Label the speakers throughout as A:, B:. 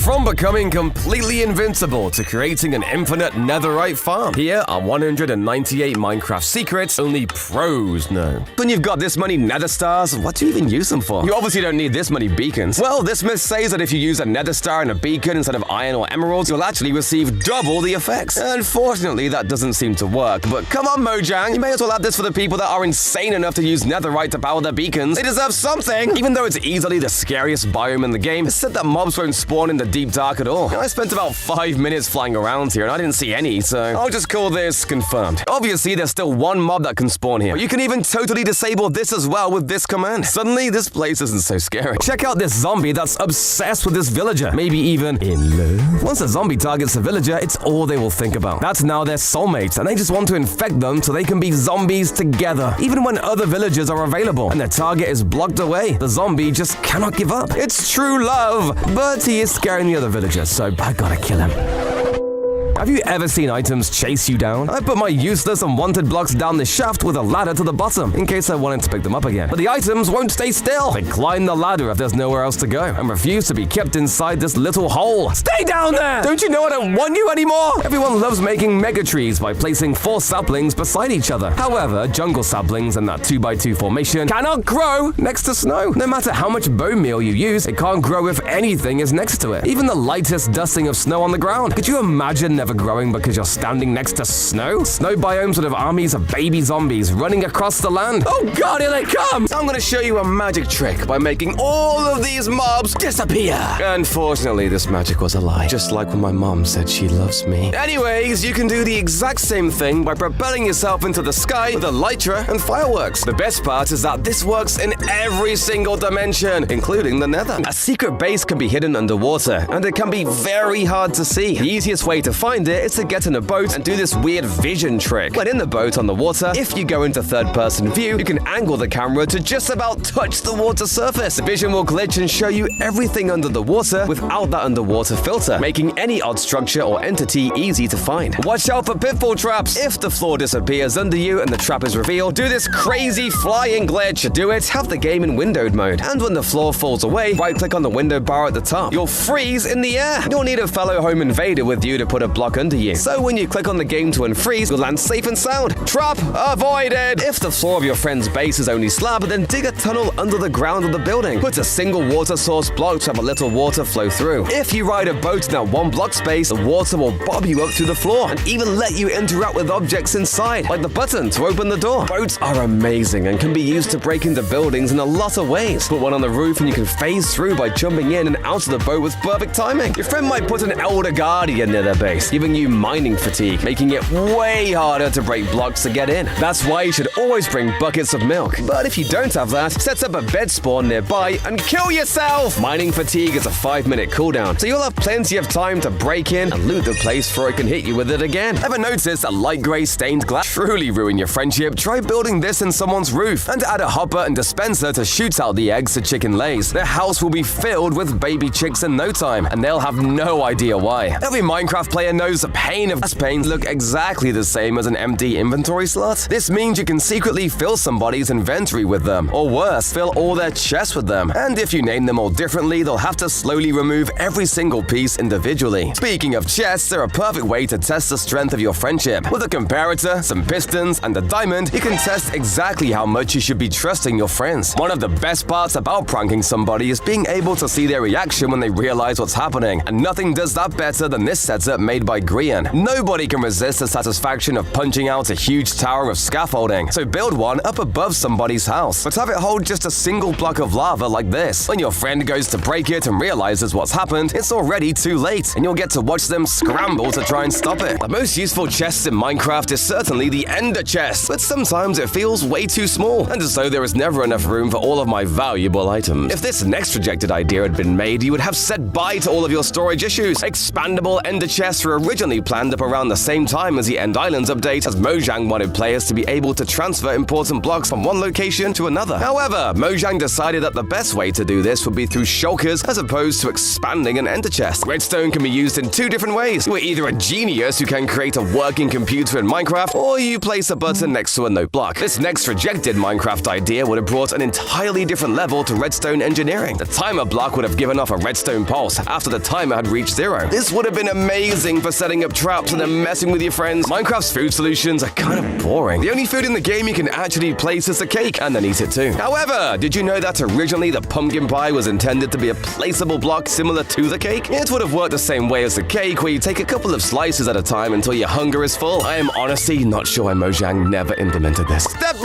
A: From becoming completely invincible to creating an infinite netherite farm, here are 198 Minecraft secrets only pros know. When you've got this many nether stars, what do you even use them for? You obviously don't need this many beacons. Well, this myth says that if you use a nether star and a beacon instead of iron or emeralds, you'll actually receive double the effects. Unfortunately, that doesn't seem to work, but come on, Mojang, you may as well have this for the people that are insane enough to use netherite to power their beacons. They deserve something! Even though it's easily the scariest biome in the game, it's said that mobs won't spawn in the deep dark at all. I spent about 5 minutes flying around here and I didn't see any, so I'll just call this confirmed. Obviously, there's still one mob that can spawn here, but you can even totally disable this as well with this command. Suddenly, this place isn't so scary. Check out this zombie that's obsessed with this villager, maybe even in love. Once a zombie targets a villager, it's all they will think about. That's now their soulmates, and they just want to infect them so they can be zombies together. Even when other villagers are available and their target is blocked away, the zombie just cannot give up. It's true love, but he is scaring the other villagers, so I gotta kill him. Have you ever seen items chase you down? I put my useless and wanted blocks down this shaft with a ladder to the bottom, in case I wanted to pick them up again. But the items won't stay still. They climb the ladder if there's nowhere else to go, and refuse to be kept inside this little hole. Stay down there! Don't you know I don't want you anymore? Everyone loves making mega trees by placing 4 saplings beside each other. However, jungle saplings in that 2x2 formation cannot grow next to snow. No matter how much bone meal you use, it can't grow if anything is next to it. Even the lightest dusting of snow on the ground. Could you imagine never growing because you're standing next to snow? Snow biomes would have armies of baby zombies running across the land. Oh god, here they come! So I'm gonna show you a magic trick by making all of these mobs disappear. Unfortunately, this magic was a lie, just like when my mom said she loves me. Anyways, you can do the exact same thing by propelling yourself into the sky with elytra and fireworks. The best part is that this works in every single dimension, including the nether. A secret base can be hidden underwater, and it can be very hard to see. The easiest way to find it is to get in a boat and do this weird vision trick. When in the boat on the water, if you go into third-person view, you can angle the camera to just about touch the water surface. The vision will glitch and show you everything under the water without that underwater filter, making any odd structure or entity easy to find. Watch out for pitfall traps. If the floor disappears under you and the trap is revealed, do this crazy flying glitch. To do it, have the game in windowed mode, and when the floor falls away, right-click on the window bar at the top. You'll freeze in the air. You'll need a fellow home invader with you to put a block under you. So when you click on the game to unfreeze, you'll land safe and sound. Trap avoided! If the floor of your friend's base is only slab, then dig a tunnel under the ground of the building. Put a single water source block to have a little water flow through. If you ride a boat in that one block space, the water will bob you up through the floor and even let you interact with objects inside, like the button to open the door. Boats are amazing and can be used to break into buildings in a lot of ways. Put one on the roof and you can phase through by jumping in and out of the boat with perfect timing. Your friend might put an elder guardian near their base, giving you mining fatigue, making it way harder to break blocks to get in. That's why you should always bring buckets of milk. But if you don't have that, set up a bed spawn nearby and kill yourself! Mining fatigue is a 5-minute cooldown, so you'll have plenty of time to break in and loot the place before it can hit you with it again. Ever notice a light grey stained glass truly ruin your friendship? Try building this in someone's roof, and add a hopper and dispenser to shoot out the eggs the chicken lays. Their house will be filled with baby chicks in no time, and they'll have no idea why. Every Minecraft player knows the pain of panes look exactly the same as an empty inventory slot. This means you can secretly fill somebody's inventory with them, or worse, fill all their chests with them. And if you name them all differently, they'll have to slowly remove every single piece individually. Speaking of chests, they're a perfect way to test the strength of your friendship. With a comparator, some pistons, and a diamond, you can test exactly how much you should be trusting your friends. One of the best parts about pranking somebody is being able to see their reaction when they realize what's happening, and nothing does that better than this setup made by Grian. Nobody can resist the satisfaction of punching out a huge tower of scaffolding, so build one up above somebody's house, but have it hold just a single block of lava like this. When your friend goes to break it and realizes what's happened, it's already too late, and you'll get to watch them scramble to try and stop it. The most useful chest in Minecraft is certainly the ender chest, but sometimes it feels way too small, and so there is never enough room for all of my valuable items. If this next rejected idea had been made, you would have said bye to all of your storage issues. Expandable ender chests for were originally planned up around the same time as the End Islands update, as Mojang wanted players to be able to transfer important blocks from one location to another. However, Mojang decided that the best way to do this would be through shulkers as opposed to expanding an ender chest. Redstone can be used in two different ways. You are either a genius who can create a working computer in Minecraft, or you place a button next to a note block. This next rejected Minecraft idea would have brought an entirely different level to redstone engineering. The timer block would have given off a redstone pulse after the timer had reached 0. This would have been amazing for setting up traps and then messing with your friends. Minecraft's food solutions are kind of boring. The only food in the game you can actually place is a cake, and then eat it too. However, did you know that originally the pumpkin pie was intended to be a placeable block similar to the cake? It would have worked the same way as the cake, where you take a couple of slices at a time until your hunger is full. I am honestly not sure why Mojang never implemented this. Step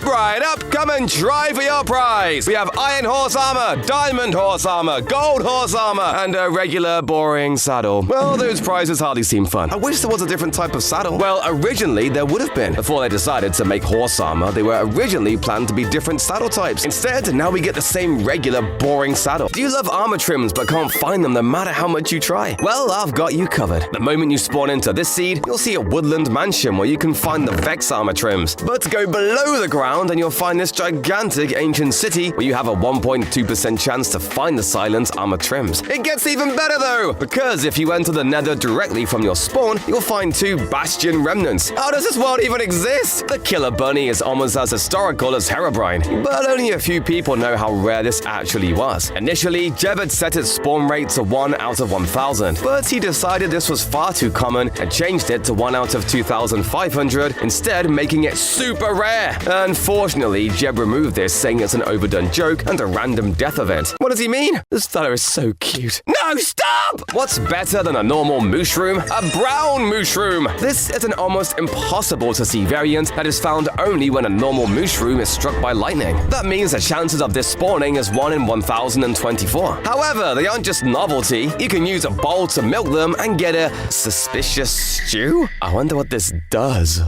A: right up, come and try for your prize. We have iron horse armor, diamond horse armor, gold horse armor, and a regular boring saddle. Well, those prizes hardly seem fun. I wish there was a different type of saddle. Well, originally there would have been. Before they decided to make horse armor, they were originally planned to be different saddle types. Instead, now we get the same regular boring saddle. Do you love armor trims but can't find them no matter how much you try? Well, I've got you covered. The moment you spawn into this seed, you'll see a woodland mansion where you can find the Vex armor trims. But go below the ground and you'll find this gigantic ancient city where you have a 1.2% chance to find the silence armor trims. It gets even better though, because if you enter the nether directly from your spawn, you'll find 2 bastion remnants. How does this world even exist? The killer bunny is almost as historical as Herobrine, but only a few people know how rare this actually was. Initially, Jeb had set its spawn rate to 1 out of 1,000, but he decided this was far too common and changed it to 1 out of 2,500, instead making it super rare. Unfortunately, Jeb removed this, saying it's an overdone joke and a random death event. What does he mean? This fellow is so cute. No, stop! What's better than a normal mushroom? A brown mushroom! This is an almost impossible to see variant that is found only when a normal mushroom is struck by lightning. That means the chances of this spawning is 1 in 1,024. However, they aren't just novelty. You can use a bowl to milk them and get a suspicious stew? I wonder what this does.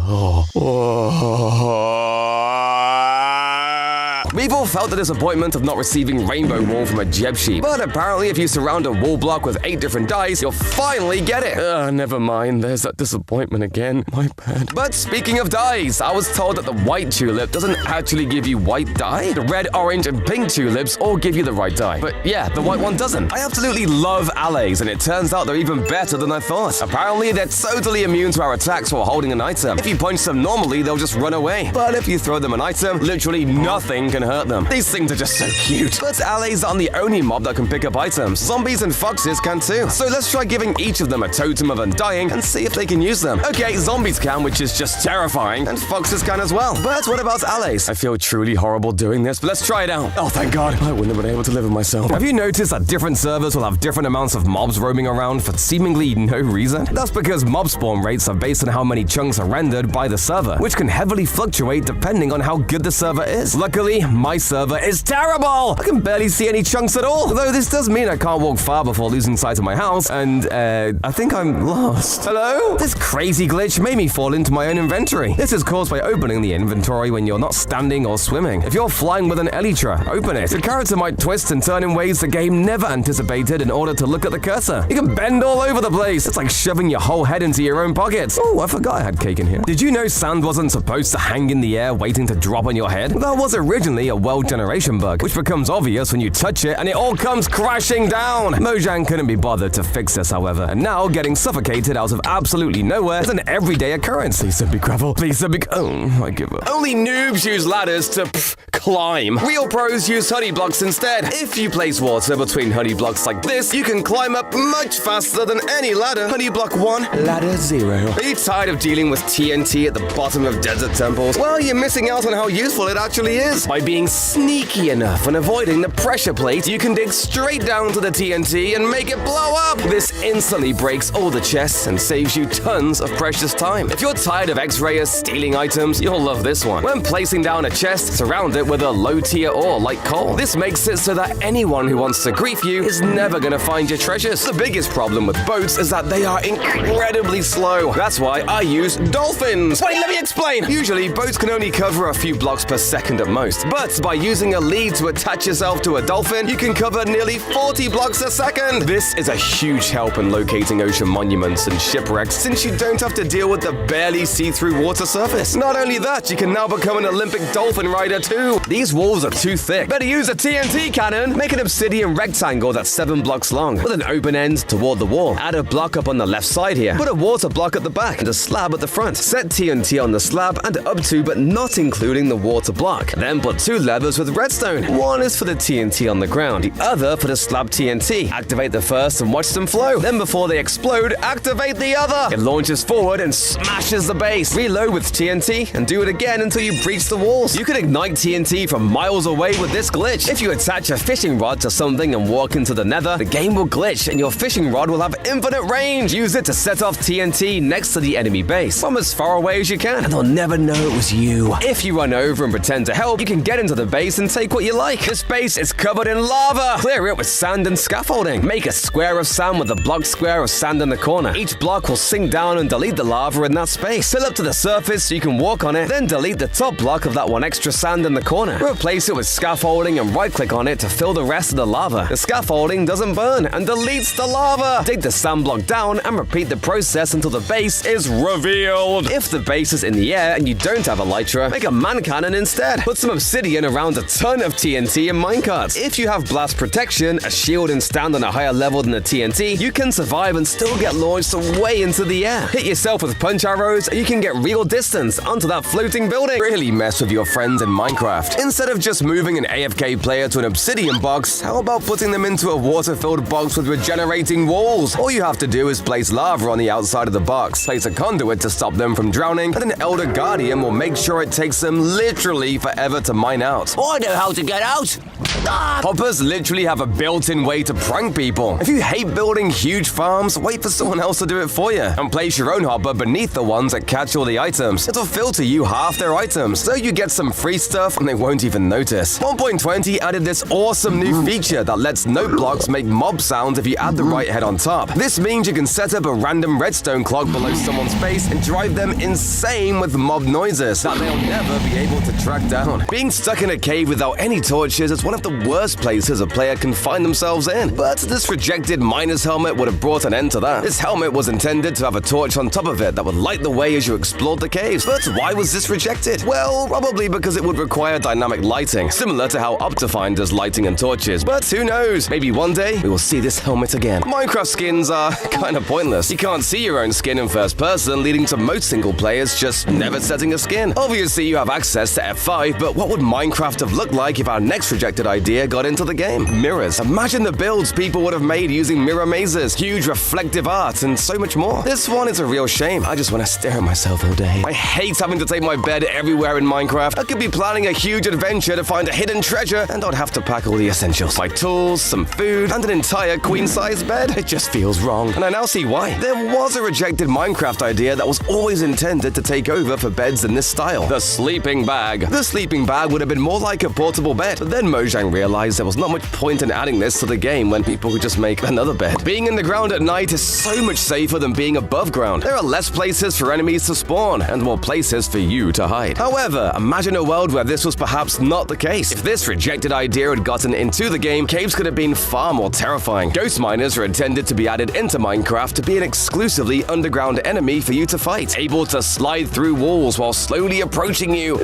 A: We've all felt the disappointment of not receiving rainbow wool from a Jeb sheep, but apparently if you surround a wool block with 8 different dyes, you'll finally get it. Never mind, there's that disappointment again. My bad. But speaking of dyes, I was told that the white tulip doesn't actually give you white dye. The red, orange, and pink tulips all give you the right dye. But yeah, the white one doesn't. I absolutely love allays, and it turns out they're even better than I thought. Apparently, they're totally immune to our attacks while holding an item. If you punch them normally, they'll just run away. But if you throw them an item, literally nothing can hurt them. These things are just so cute. But allays aren't the only mob that can pick up items. Zombies and foxes can too. So let's try giving each of them a totem of undying and see if they can use them. Okay, zombies can, which is just terrifying, and foxes can as well. But what about allays? I feel truly horrible doing this, but let's try it out. Oh, thank God. I wouldn't have been able to live with myself. Have you noticed that different servers will have different amounts of mobs roaming around for seemingly no reason? That's because mob spawn rates are based on how many chunks are rendered by the server, which can heavily fluctuate depending on how good the server is. Luckily, my server is terrible! I can barely see any chunks at all. Though this does mean I can't walk far before losing sight of my house, and I think I'm lost. Hello? This crazy glitch made me fall into my own inventory. This is caused by opening the inventory when you're not standing or swimming. If you're flying with an elytra, open it. The character might twist and turn in ways the game never anticipated in order to look at the cursor. You can bend all over the place. It's like shoving your whole head into your own pockets. Oh, I forgot I had cake in here. Did you know sand wasn't supposed to hang in the air waiting to drop on your head? That was originally a world generation bug, which becomes obvious when you touch it and it all comes crashing down. Mojang couldn't be bothered to fix this, however, and now getting suffocated out of absolutely nowhere is an everyday occurrence. Please don't be gravel. Please don't be... Oh, I give up. Only noobs use ladders to climb. Real pros use honey blocks instead. If you place water between honey blocks like this, you can climb up much faster than any ladder. Honey block 1, ladder 0. Are you tired of dealing with TNT at the bottom of desert temples? Well, you're missing out on how useful it actually is. By being sneaky enough and avoiding the pressure plate, you can dig straight down to the TNT and make it blow up. This instantly breaks all the chests and saves you tons of precious time. If you're tired of X-rayers stealing items, you'll love this one. When placing down a chest, surround it with a low-tier ore like coal. This makes it so that anyone who wants to grief you is never gonna find your treasures. The biggest problem with boats is that they are incredibly slow. That's why I use dolphins. Wait, let me explain. Usually, boats can only cover a few blocks per second at most, but by using a lead to attach yourself to a dolphin, you can cover nearly 40 blocks a second. This is a huge help in locating ocean monuments and shipwrecks since you don't have to deal with the barely see-through water surface. Not only that, you can now become an Olympic dolphin rider too. These walls are too thick. Better use a TNT cannon. Make an obsidian rectangle that's 7 blocks long with an open end toward the wall. Add a block up on the left side here. Put a water block at the back and a slab at the front. Set TNT on the slab and up to but not including the water block. Then put 2 levers with redstone. One is for the TNT on the ground, the other for the slab TNT. Activate the first and watch them flow. Then before they explode, activate the other. It launches forward and smashes the base. Reload with TNT and do it again until you breach the walls. You can ignite TNT from miles away with this glitch. If you attach a fishing rod to something and walk into the nether, the game will glitch and your fishing rod will have infinite range. Use it to set off TNT next to the enemy base from as far away as you can, and they'll never know it was you. If you run over and pretend to help, you can get into the base and take what you like. This base is covered in lava. Clear it with sand and scaffolding. Make a square of sand with a block square of sand in the corner. Each block will sink down and delete the lava in that space. Fill up to the surface so you can walk on it, then delete the top block of that one extra sand in the corner. Replace it with scaffolding and right-click on it to fill the rest of the lava. The scaffolding doesn't burn and deletes the lava. Take the sand block down and repeat the process until the base is revealed. If the base is in the air and you don't have elytra, make a man cannon instead. Put some obsidian around a ton of TNT and minecarts. If you have blast protection, a shield, and stand on a higher level than the TNT, you can survive and still get launched way into the air. Hit yourself with punch arrows and you can get real distance onto that floating building. Really mess with your friends in Minecraft. Instead of just moving an AFK player to an obsidian box, how about putting them into a water-filled box with regenerating walls? All you have to do is place lava on the outside of the box, place a conduit to stop them from drowning, and an elder guardian will make sure it takes them literally forever to mine out.
B: I know how to get out.
A: Hoppers literally have a built-in way to prank people. If you hate building huge farms, wait for someone else to do it for you, and place your own hopper beneath the ones that catch all the items. It'll filter you half their items, so you get some free stuff and they won't even notice. 1.20 added this awesome new feature that lets note blocks make mob sounds if you add the right head on top. This means you can set up a random redstone clock below someone's base and drive them insane with mob noises that they'll never be able to track down. Being stuck in a cave without any torches is one of the worst places a player can find themselves in, but this rejected miner's helmet would have brought an end to that. This helmet was intended to have a torch on top of it that would light the way as you explored the caves. But why was this rejected? Well, probably because it would require dynamic lighting, similar to how Optifine does lighting and torches. But who knows? Maybe one day we will see this helmet again. Minecraft skins are kind of pointless. You can't see your own skin in first person, leading to most single players just never setting a skin. Obviously, you have access to F5, but what would Minecraft have looked like if our next rejected idea got into the game? Mirrors. Imagine the builds people would have made using mirror mazes, huge reflective art, and so much more. This one is a real shame. I just want to stare at myself all day. I hate having to take my bed everywhere in Minecraft. I could be planning a huge adventure to find a hidden treasure, and I'd have to pack all the essentials. My tools, some food, and an entire queen-size bed. It just feels wrong. And I now see why. There was a rejected Minecraft idea that was always intended to take over for beds in this style. The sleeping bag. The sleeping bag would have been more like a portable bed, but then Mojang realized there was not much point in adding this to the game when people could just make another bed. Being in the ground at night is so much safer than being above ground. There are less places for enemies to spawn, and more places for you to hide. However, imagine a world where this was perhaps not the case. If this rejected idea had gotten into the game, caves could have been far more terrifying. Ghost miners are intended to be added into Minecraft to be an exclusively underground enemy for you to fight, able to slide through walls while slowly approaching you.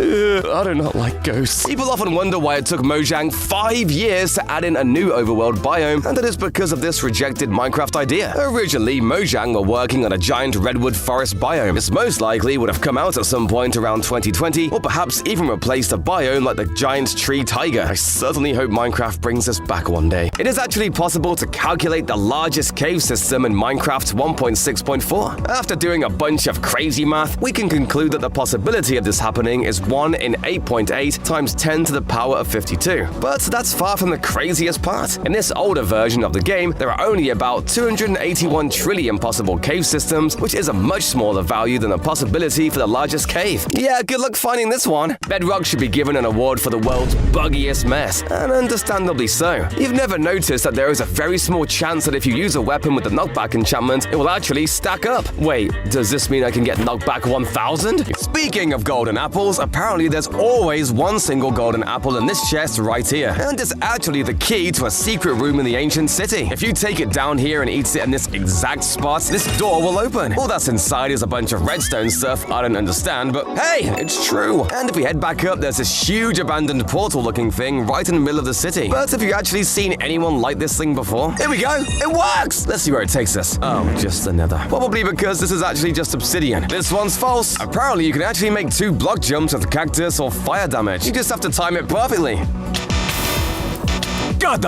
A: I do not like ghosts. People often wonder why it took Mojang 5 years to add in a new overworld biome, and that is because of this rejected Minecraft idea. Originally, Mojang were working on a giant redwood forest biome. This most likely would have come out at some point around 2020, or perhaps even replaced a biome like the giant tree taiga. I certainly hope Minecraft brings this back one day. It is actually possible to calculate the largest cave system in Minecraft 1.6.4. After doing a bunch of crazy math, we can conclude that the possibility of this happening is 1 in 8.8 times 10 to the power of 52. But that's far from the craziest part. In this older version of the game, there are only about 281 trillion possible cave systems, which is a much smaller value than the possibility for the largest cave. Yeah, good luck finding this one. Bedrock should be given an award for the world's buggiest mess, and understandably so. You've never noticed that there is a very small chance that if you use a weapon with the knockback enchantment, it will actually stack up. Wait, does this mean I can get knockback 1000? Speaking of golden apples, apparently there's always one single golden apple in this chest right here. And it's actually the key to a secret room in the ancient city. If you take it down here and eat it in this exact spot, this door will open. All that's inside is a bunch of redstone stuff I don't understand, but hey, it's true. And if we head back up, there's this huge abandoned portal-looking thing right in the middle of the city. But have you actually seen anyone like this thing before? Here we go! It works! Let's see where it takes us. Oh, just another. Probably because this is actually just obsidian. This one's false. Apparently, you can actually make 2 block jumps with cactus or fire damage. You just have to time it perfectly. But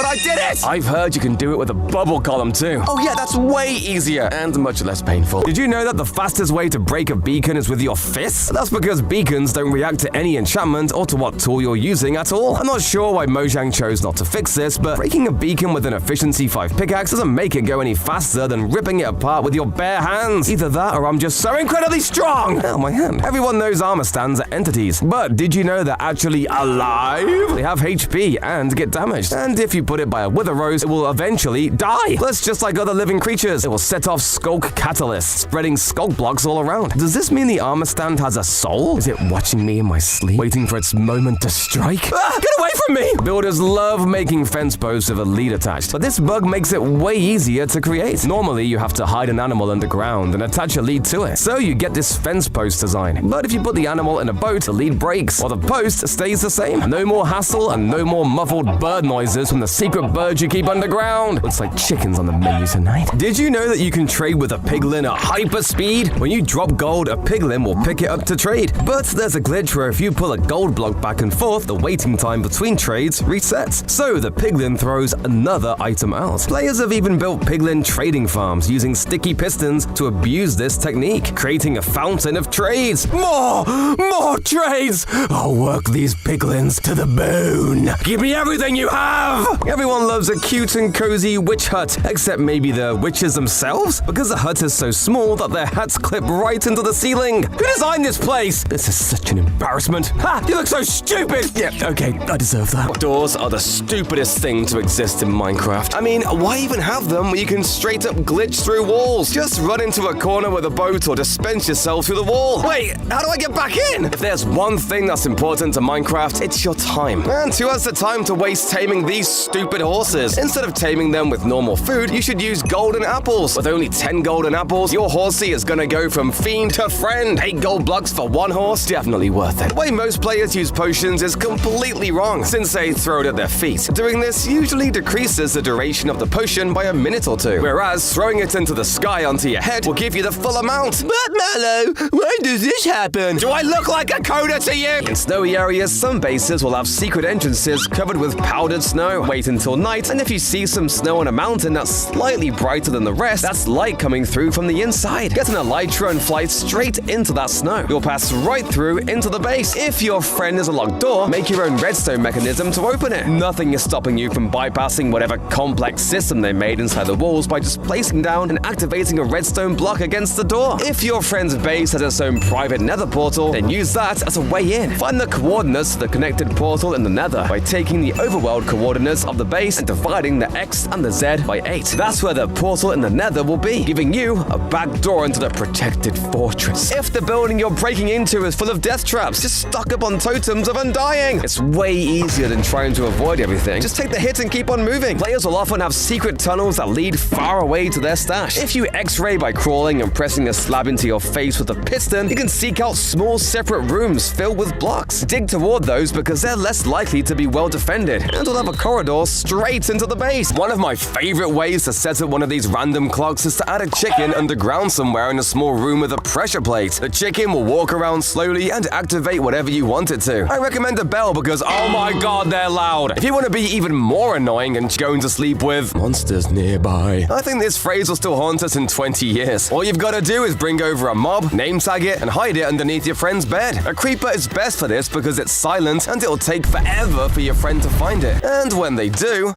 A: I did it! I've heard you can do it with a bubble column too. Oh yeah, that's way easier and much less painful. Did you know that the fastest way to break a beacon is with your fists? That's because beacons don't react to any enchantment or to what tool you're using at all. I'm not sure why Mojang chose not to fix this, but breaking a beacon with an efficiency 5 pickaxe doesn't make it go any faster than ripping it apart with your bare hands. Either that or I'm just so incredibly strong! Ow, my hand. Everyone knows armor stands are entities, but did you know they're actually alive? They have HP and get damaged. And if you put it by a wither rose, it will eventually die. Plus, just like other living creatures, it will set off skulk catalysts, spreading skulk blocks all around. Does this mean the armor stand has a soul? Is it watching me in my sleep, waiting for its moment to strike? Ah, get away from me! Builders love making fence posts with a lead attached, but this bug makes it way easier to create. Normally, you have to hide an animal underground and attach a lead to it, so you get this fence post design. But if you put the animal in a boat, the lead breaks, while the post stays the same. No more hassle and no more muffled bird noises from the secret birds you keep underground. Looks like chicken's on the menu tonight. Did you know that you can trade with a piglin at hyper speed? When you drop gold, a piglin will pick it up to trade. But there's a glitch where if you pull a gold block back and forth, the waiting time between trades resets. So the piglin throws another item out. Players have even built piglin trading farms using sticky pistons to abuse this technique, creating a fountain of trades. More trades! I'll work these piglins to the bone. Give me everything you have! Everyone loves a cute and cozy witch hut, except maybe the witches themselves, because the hut is so small that their hats clip right into the ceiling. Who designed this place? This is such an embarrassment. Ha! You look so stupid! Yeah, okay, I deserve that. Doors are the stupidest thing to exist in Minecraft. I mean, why even have them when you can straight up glitch through walls? Just run into a corner with a boat or dispense yourself through the wall. Wait, how do I get back in? If there's one thing that's important to Minecraft, it's your time. And who has the time to waste taming these stupid horses? Instead of taming them with normal food, you should use golden apples. With only 10 golden apples, your horsey is gonna go from fiend to friend. 8 gold blocks for 1 horse, definitely worth it. The way most players use potions is completely wrong, since they throw it at their feet. Doing this usually decreases the duration of the potion by a minute or 2, whereas throwing it into the sky onto your head will give you the full amount. But Mallow, when does this happen? Do I look like a coder to you? In snowy areas, some bases will have secret entrances covered with powdered snow. Wait until night, and if you see some snow on a mountain that's slightly brighter than the rest, that's light coming through from the inside. Get an elytra and fly straight into that snow. You'll pass right through into the base. If your friend is a locked door, make your own redstone mechanism to open it. Nothing is stopping you from bypassing whatever complex system they made inside the walls by just placing down and activating a redstone block against the door. If your friend's base has its own private nether portal, then use that as a way in. Find the coordinates to the connected portal in the nether by taking the overworld coordinates of the base and dividing the X and the Z by 8. That's where the portal in the nether will be, giving you a back door into the protected fortress. If the building you're breaking into is full of death traps, just stock up on totems of undying. It's way easier than trying to avoid everything. Just take the hit and keep on moving. Players will often have secret tunnels that lead far away to their stash. If you X-ray by crawling and pressing a slab into your face with a piston, you can seek out small separate rooms filled with blocks. Dig toward those because they're less likely to be well defended, and will have a corridor straight into the base. One of my favorite ways to set up one of these random clocks is to add a chicken underground somewhere in a small room with a pressure plate. The chicken will walk around slowly and activate whatever you want it to. I recommend a bell because, oh my god, they're loud. If you want to be even more annoying and going to sleep with monsters nearby, I think this phrase will still haunt us in 20 years. All you've got to do is bring over a mob, name tag it, and hide it underneath your friend's bed. A creeper is best for this because it's silent and it'll take forever for your friend to find it. And when they do...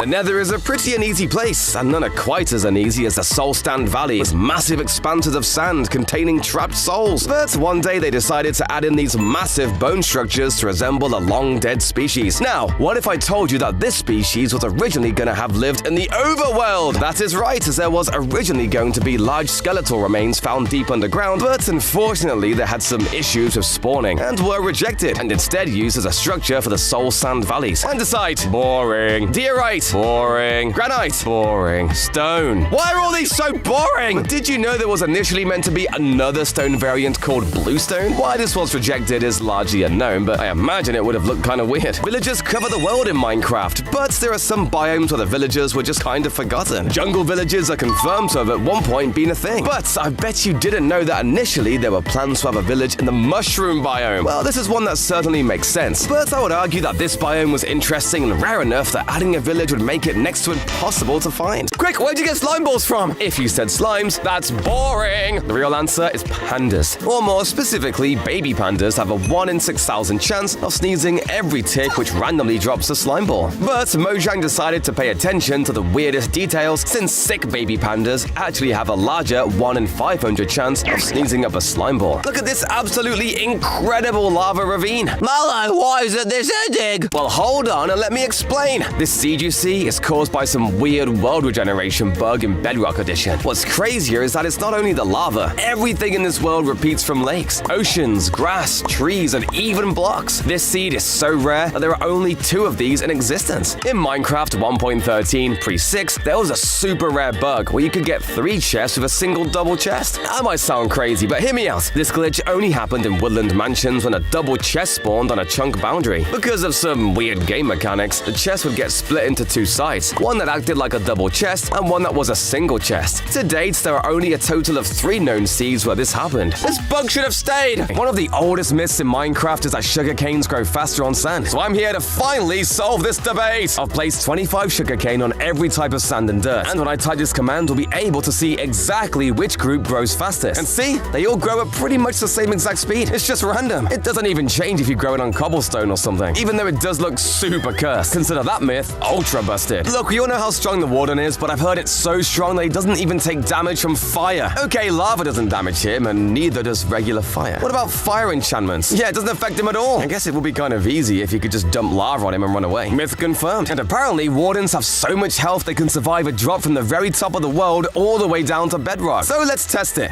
A: The Nether is a pretty uneasy place, and none are quite as uneasy as the Soul Stand Valley, with massive expanses of sand containing trapped souls. But one day they decided to add in these massive bone structures to resemble a long-dead species. Now, what if I told you that this species was originally going to have lived in the overworld? That is right, as there was originally going to be large skeletal remains found deep underground, but unfortunately they had some issues with spawning and were rejected, and instead used as a structure for the Soul Sand Valleys. Andesite, boring. Diorite, boring. Granite, boring. Stone. Why are all these so boring? But did you know there was initially meant to be another stone variant called bluestone? Why this was rejected is largely unknown, but I imagine it would have looked kind of weird. Villagers cover the world in Minecraft, but there are some biomes where the villagers were just kind of forgotten. Jungle villages are confirmed to have at one point been a thing, but I bet you didn't know that initially there were plans to have a village in the mushroom biome. Well, this is one that certainly makes sense, but I would argue that this biome was interesting and rare enough that adding a village would make it next to impossible to find. Quick, where'd you get slime balls from? If you said slimes, that's boring. The real answer is pandas. Or more specifically, baby pandas have a 1 in 6,000 chance of sneezing every tick which randomly drops a slime ball. But Mojang decided to pay attention to the weirdest details, since sick baby pandas actually have a larger 1 in 500 chance of sneezing up a slime ball. Look at this absolutely incredible lava ravine. Mallow, why is it this ending? Well, hold on and let me explain. This seed you see is caused by some weird world regeneration bug in Bedrock Edition. What's crazier is that it's not only the lava. Everything in this world repeats from lakes, oceans, grass, trees, and even blocks. This seed is so rare that there are only 2 of these in existence. In Minecraft 1.13 pre-6, there was a super rare bug where you could get 3 chests with a single double chest. That might sound crazy, but hear me out. This glitch only happened in woodland mansions when a double chest spawned on a chunk boundary. Because of some weird game mechanics, the chest would get split into 2 sides, one that acted like a double chest and one that was a single chest. To date, there are only a total of 3 known seeds where this happened. This bug should have stayed! One of the oldest myths in Minecraft is that sugarcanes grow faster on sand, so I'm here to finally solve this debate! I've placed 25 sugarcane on every type of sand and dirt, and when I type this command, we'll be able to see exactly which group grows fastest. And see, they all grow at pretty much the same exact speed. It's just random. It doesn't even change if you grow it on cobblestone or something, even though it does look super cursed. Consider that myth ultra busted. Look, we all know how strong the warden is, but I've heard it's so strong that he doesn't even take damage from fire. Okay, lava doesn't damage him, and neither does regular fire. What about fire enchantments? Yeah, it doesn't affect him at all. I guess it would be kind of easy if you could just dump lava on him and run away. Myth confirmed. And apparently, wardens have so much health they can survive a drop from the very top of the world all the way down to bedrock. So let's test it.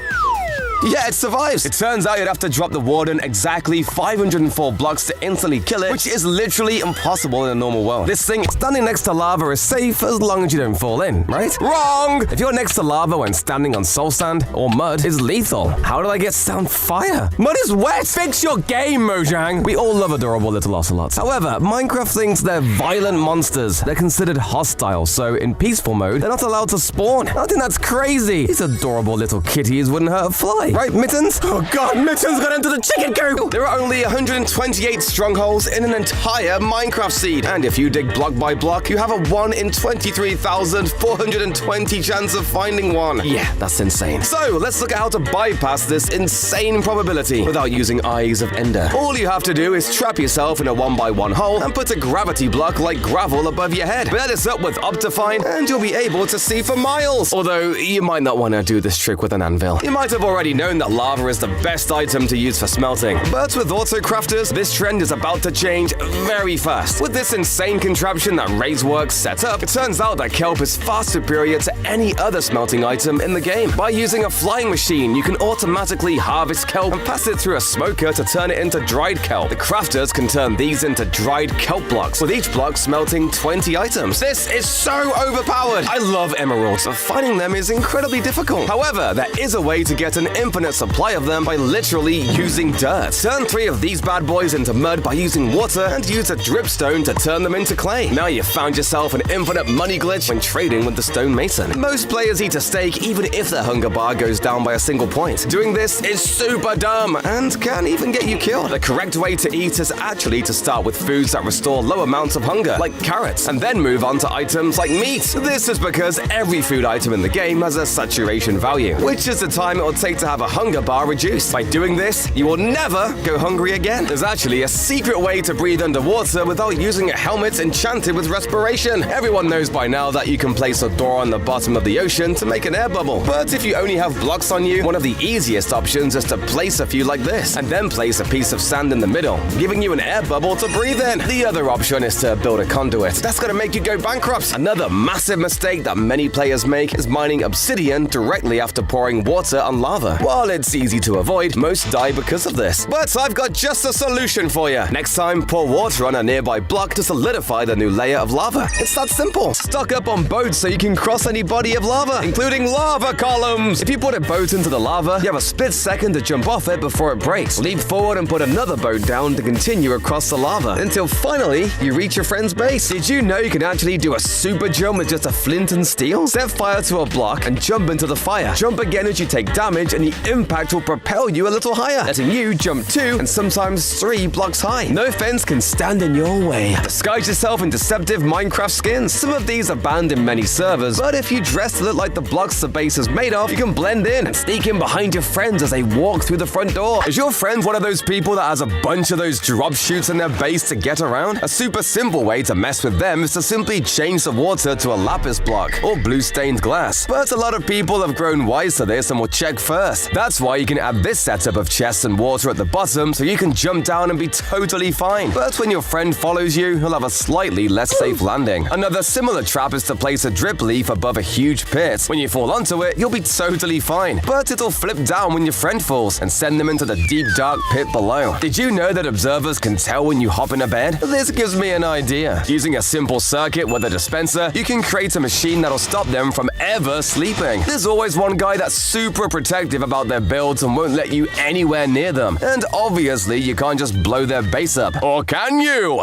A: Yeah, it survives. It turns out you'd have to drop the warden exactly 504 blocks to instantly kill it, which is literally impossible in a normal world. This thing standing next to lava is safe as long as you don't fall in, right? Wrong! If you're next to lava when standing on soul sand or mud, it's lethal. How did I get on fire? Mud is wet! Fix your game, Mojang! We all love adorable little ocelots. However, Minecraft thinks they're violent monsters. They're considered hostile, so in peaceful mode, they're not allowed to spawn. I think that's crazy. These adorable little kitties wouldn't hurt a fly. Right, Mittens? Oh god, Mittens got into the chicken coop! There are only 128 strongholds in an entire Minecraft seed. And if you dig block by block, you have a 1 in 23,420 chance of finding one. Yeah, that's insane. So, let's look at how to bypass this insane probability without using Eyes of Ender. All you have to do is trap yourself in a 1x1 hole and put a gravity block like gravel above your head. Build this up with Optifine and you'll be able to see for miles. Although, you might not want to do this trick with an anvil. You might have already known that lava is the best item to use for smelting. But with auto-crafters, this trend is about to change very fast. With this insane contraption that Razeworks set up, it turns out that kelp is far superior to any other smelting item in the game. By using a flying machine, you can automatically harvest kelp and pass it through a smoker to turn it into dried kelp. The crafters can turn these into dried kelp blocks, with each block smelting 20 items. This is so overpowered! I love emeralds, but finding them is incredibly difficult. However, there is a way to get an infinite supply of them by literally using dirt. Turn 3 of these bad boys into mud by using water and use a dripstone to turn them into clay. Now you've found yourself an infinite money glitch when trading with the stone mason. Most players eat a steak even if their hunger bar goes down by a single point. Doing this is super dumb and can even get you killed. The correct way to eat is actually to start with foods that restore low amounts of hunger, like carrots, and then move on to items like meat. This is because every food item in the game has a saturation value, which is the time it will take to have have a hunger bar reduced. By doing this, you will never go hungry again. There's actually a secret way to breathe underwater without using a helmet enchanted with respiration. Everyone knows by now that you can place a door on the bottom of the ocean to make an air bubble. But if you only have blocks on you, one of the easiest options is to place a few like this, and then place a piece of sand in the middle, giving you an air bubble to breathe in. The other option is to build a conduit. That's gonna make you go bankrupt. Another massive mistake that many players make is mining obsidian directly after pouring water on lava. While it's easy to avoid, most die because of this. But I've got just a solution for you. Next time, pour water on a nearby block to solidify the new layer of lava. It's that simple. Stock up on boats so you can cross any body of lava, including lava columns. If you put a boat into the lava, you have a split second to jump off it before it breaks. Leap forward and put another boat down to continue across the lava until finally you reach your friend's base. Did you know you can actually do a super jump with just a flint and steel? Set fire to a block and jump into the fire. Jump again as you take damage and the impact will propel you a little higher, letting you jump 2 and sometimes 3 blocks high. No fence can stand in your way. Disguise yourself in deceptive Minecraft skins. Some of these are banned in many servers, but if you dress to look like the blocks the base is made of, you can blend in and sneak in behind your friends as they walk through the front door. Is your friend one of those people that has a bunch of those drop chutes in their base to get around? A super simple way to mess with them is to simply change the water to a lapis block or blue stained glass. But a lot of people have grown wise to this and will check first. That's why you can add this setup of chests and water at the bottom so you can jump down and be totally fine. But when your friend follows you, he'll have a slightly less safe landing. Another similar trap is to place a drip leaf above a huge pit. When you fall onto it, you'll be totally fine. But it'll flip down when your friend falls and send them into the deep dark pit below. Did you know that observers can tell when you hop in a bed? This gives me an idea. Using a simple circuit with a dispenser, you can create a machine that'll stop them from ever sleeping. There's always one guy that's super protective about their builds and won't let you anywhere near them. And obviously, you can't just blow their base up. Or can you?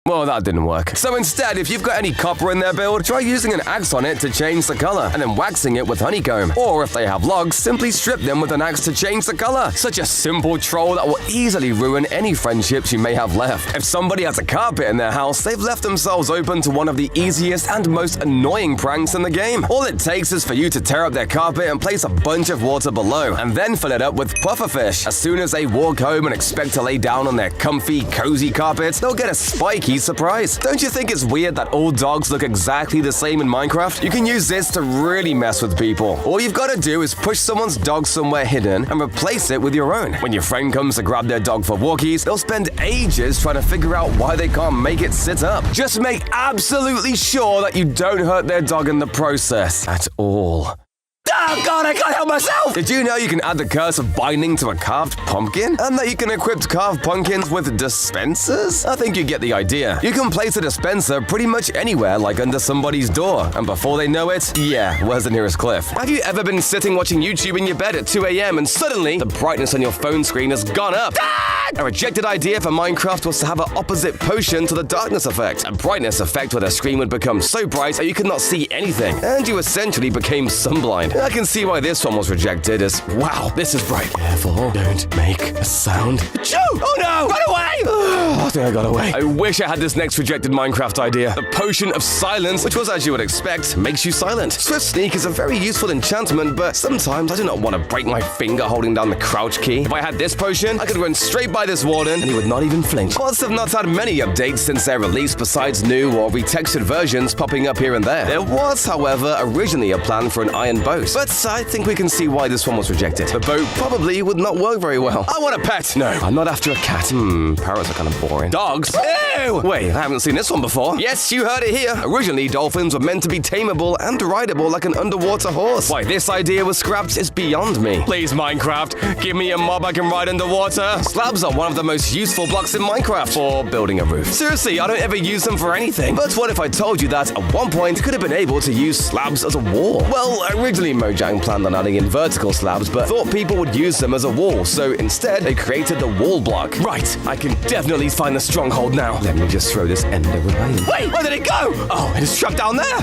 A: Well, that didn't work. So instead, if you've got any copper in their build, try using an axe on it to change the color, and then waxing it with honeycomb. Or if they have logs, simply strip them with an axe to change the color. Such a simple troll that will easily ruin any friendships you may have left. If somebody has a carpet in their house, they've left themselves open to one of the easiest and most annoying pranks in the game. All it takes is for you to tear up their carpet and place a bunch of water below, and then fill it up with pufferfish. As soon as they walk home and expect to lay down on their comfy, cozy carpets, they'll get a spiky surprise. Don't you think it's weird that all dogs look exactly the same in Minecraft? You can use this to really mess with people. All you've got to do is push someone's dog somewhere hidden and replace it with your own. When your friend comes to grab their dog for walkies, they'll spend ages trying to figure out why they can't make it sit up. Just make absolutely sure that you don't hurt their dog in the process at all. Oh god, I can't help myself! Did you know you can add the curse of binding to a carved pumpkin? And that you can equip carved pumpkins with dispensers? I think you get the idea. You can place a dispenser pretty much anywhere, like under somebody's door. And before they know it, yeah, where's the nearest cliff? Have you ever been sitting watching YouTube in your bed at 2 a.m. and suddenly the brightness on your phone screen has gone up? A rejected idea for Minecraft was to have an opposite potion to the darkness effect. A brightness effect where the screen would become so bright that you could not see anything, and you essentially became sunblind. I can see why this one was rejected as, wow, this is bright. Careful, don't make a sound. Achoo! Oh no! Run away! I think I got away. I wish I had this next rejected Minecraft idea. The potion of silence, which was as you would expect, makes you silent. Swift Sneak is a very useful enchantment, but sometimes I do not want to break my finger holding down the crouch key. If I had this potion, I could run straight by this warden and he would not even flinch. Mods have not had many updates since their release besides new or retextured versions popping up here and there. There was, however, originally a plan for an iron boat, but I think we can see why this one was rejected. The boat probably would not work very well. I want a pet! No, I'm not after a cat. Parrots are kind of boring. Dogs? Ew! Wait, I haven't seen this one before. Yes, you heard it here. Originally, dolphins were meant to be tameable and rideable like an underwater horse. Why this idea was scrapped is beyond me. Please, Minecraft, give me a mob I can ride underwater. Slabs are one of the most useful blocks in Minecraft for building a roof. Seriously, I don't ever use them for anything. But what if I told you that at one point you could have been able to use slabs as a wall? Well, originally Mojang planned on adding in vertical slabs, but thought people would use them as a wall, so instead they created the wall block. Right, I can definitely find the stronghold now. Let me just throw this ender away. Wait, where did it go? Oh, it is trapped down there.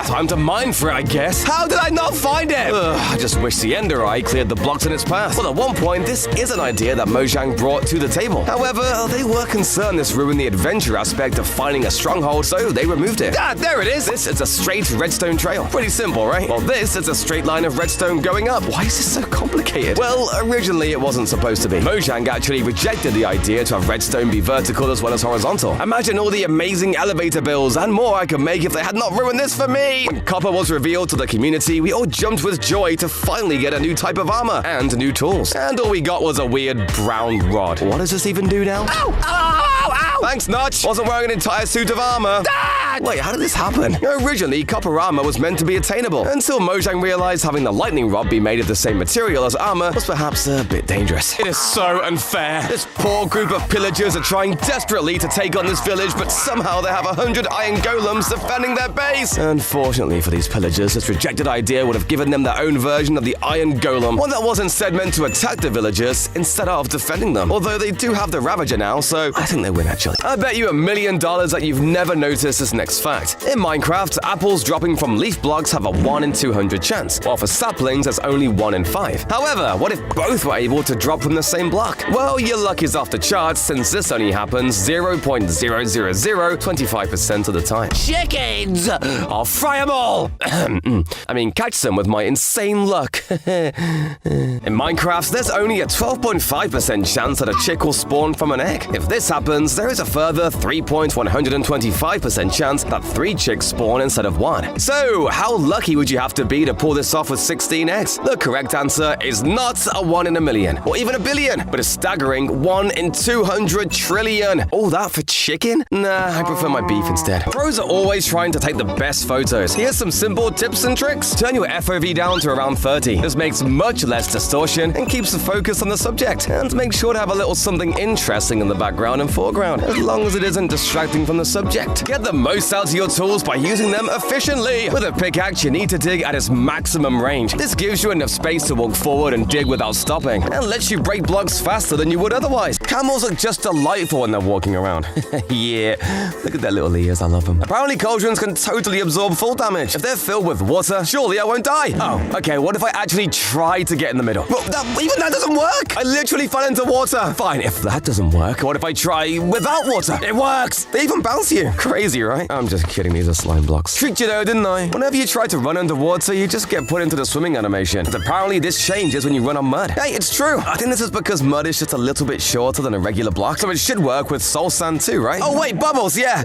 A: Time to mine for it, I guess. How did I not find it? I just wish the ender eye cleared the blocks in its path. Well, at one point, this is an idea that Mojang brought to the table. However, they were concerned this ruined the adventure aspect of finding a stronghold, so they removed it. There it is. This is a straight redstone trail. Pretty simple, right? Well, this is a straight line of redstone going up. Why is this so complicated? Well, originally it wasn't supposed to be. Mojang actually rejected the idea to have redstone be vertical as well as horizontal. Imagine all the amazing elevator builds and more I could make if they had not ruined this for me! When copper was revealed to the community, we all jumped with joy to finally get a new type of armor and new tools. And all we got was a weird brown rod. What does this even do now? Ow! Ow! Ow! Thanks, Notch! Wasn't wearing an entire suit of armor. Dad! Wait, how did this happen? Originally, copper armor was meant to be attainable, until Mojang realized having the lightning rod be made of the same material as armor was perhaps a bit dangerous. It is so unfair. This poor group of pillagers are trying desperately to take on this village, but somehow they have 100 iron golems defending their base. Unfortunately for these pillagers, this rejected idea would have given them their own version of the iron golem, one that was instead meant to attack the villagers instead of defending them. Although they do have the Ravager now, so I think they win actually. I bet you $1 million that you've never noticed this next fact. In Minecraft, apples dropping from leaf blocks have a 1 in 200 chance, while for saplings there's only 1 in 5. However, what if both were able to drop from the same block? Well, your luck is off the charts since this only happens 0.00025% of the time. Chickens! I'll fry them all! I mean, catch them with my insane luck. In Minecraft, there's only a 12.5% chance that a chick will spawn from an egg. If this happens, there is a further 3.125% chance that 3 chicks spawn instead of 1. So, how lucky would you have to be to pull this off with 16 eggs? The correct answer is not a 1 in a million, or even a billion, but a staggering 1 in 200 trillion. All that for chicken? Nah, I prefer my beef instead. Pros are always trying to take the best photos. Here's some simple tips and tricks. Turn your FOV down to around 30. This makes much less distortion and keeps the focus on the subject. And make sure to have a little something interesting in the background and foreground, as long as it isn't distracting from the subject. Get the most out of your tools by using them efficiently. With a pickaxe, you need to dig at its maximum range. This gives you enough space to walk forward and dig without stopping, and lets you break blocks faster than you would otherwise. Camels are just delightful when they're walking around. Yeah, look at their little ears, I love them. Apparently cauldrons can totally absorb full damage. If they're filled with water, surely I won't die. Oh, okay, what if I actually try to get in the middle? Well, even that doesn't work! I literally fell into water. Fine, if that doesn't work, what if I try without water? It works! They even bounce you. Crazy, right? I'm just kidding, these are slime blocks. Tricked you though, didn't I? Whenever you try to run underwater, you just get put into the swimming animation. But apparently this changes when you run on mud. Hey, it's true! I think this is because mud is just a little bit shorter than a regular block, so it should work with soul sand too, right? Oh wait, bubbles, yeah!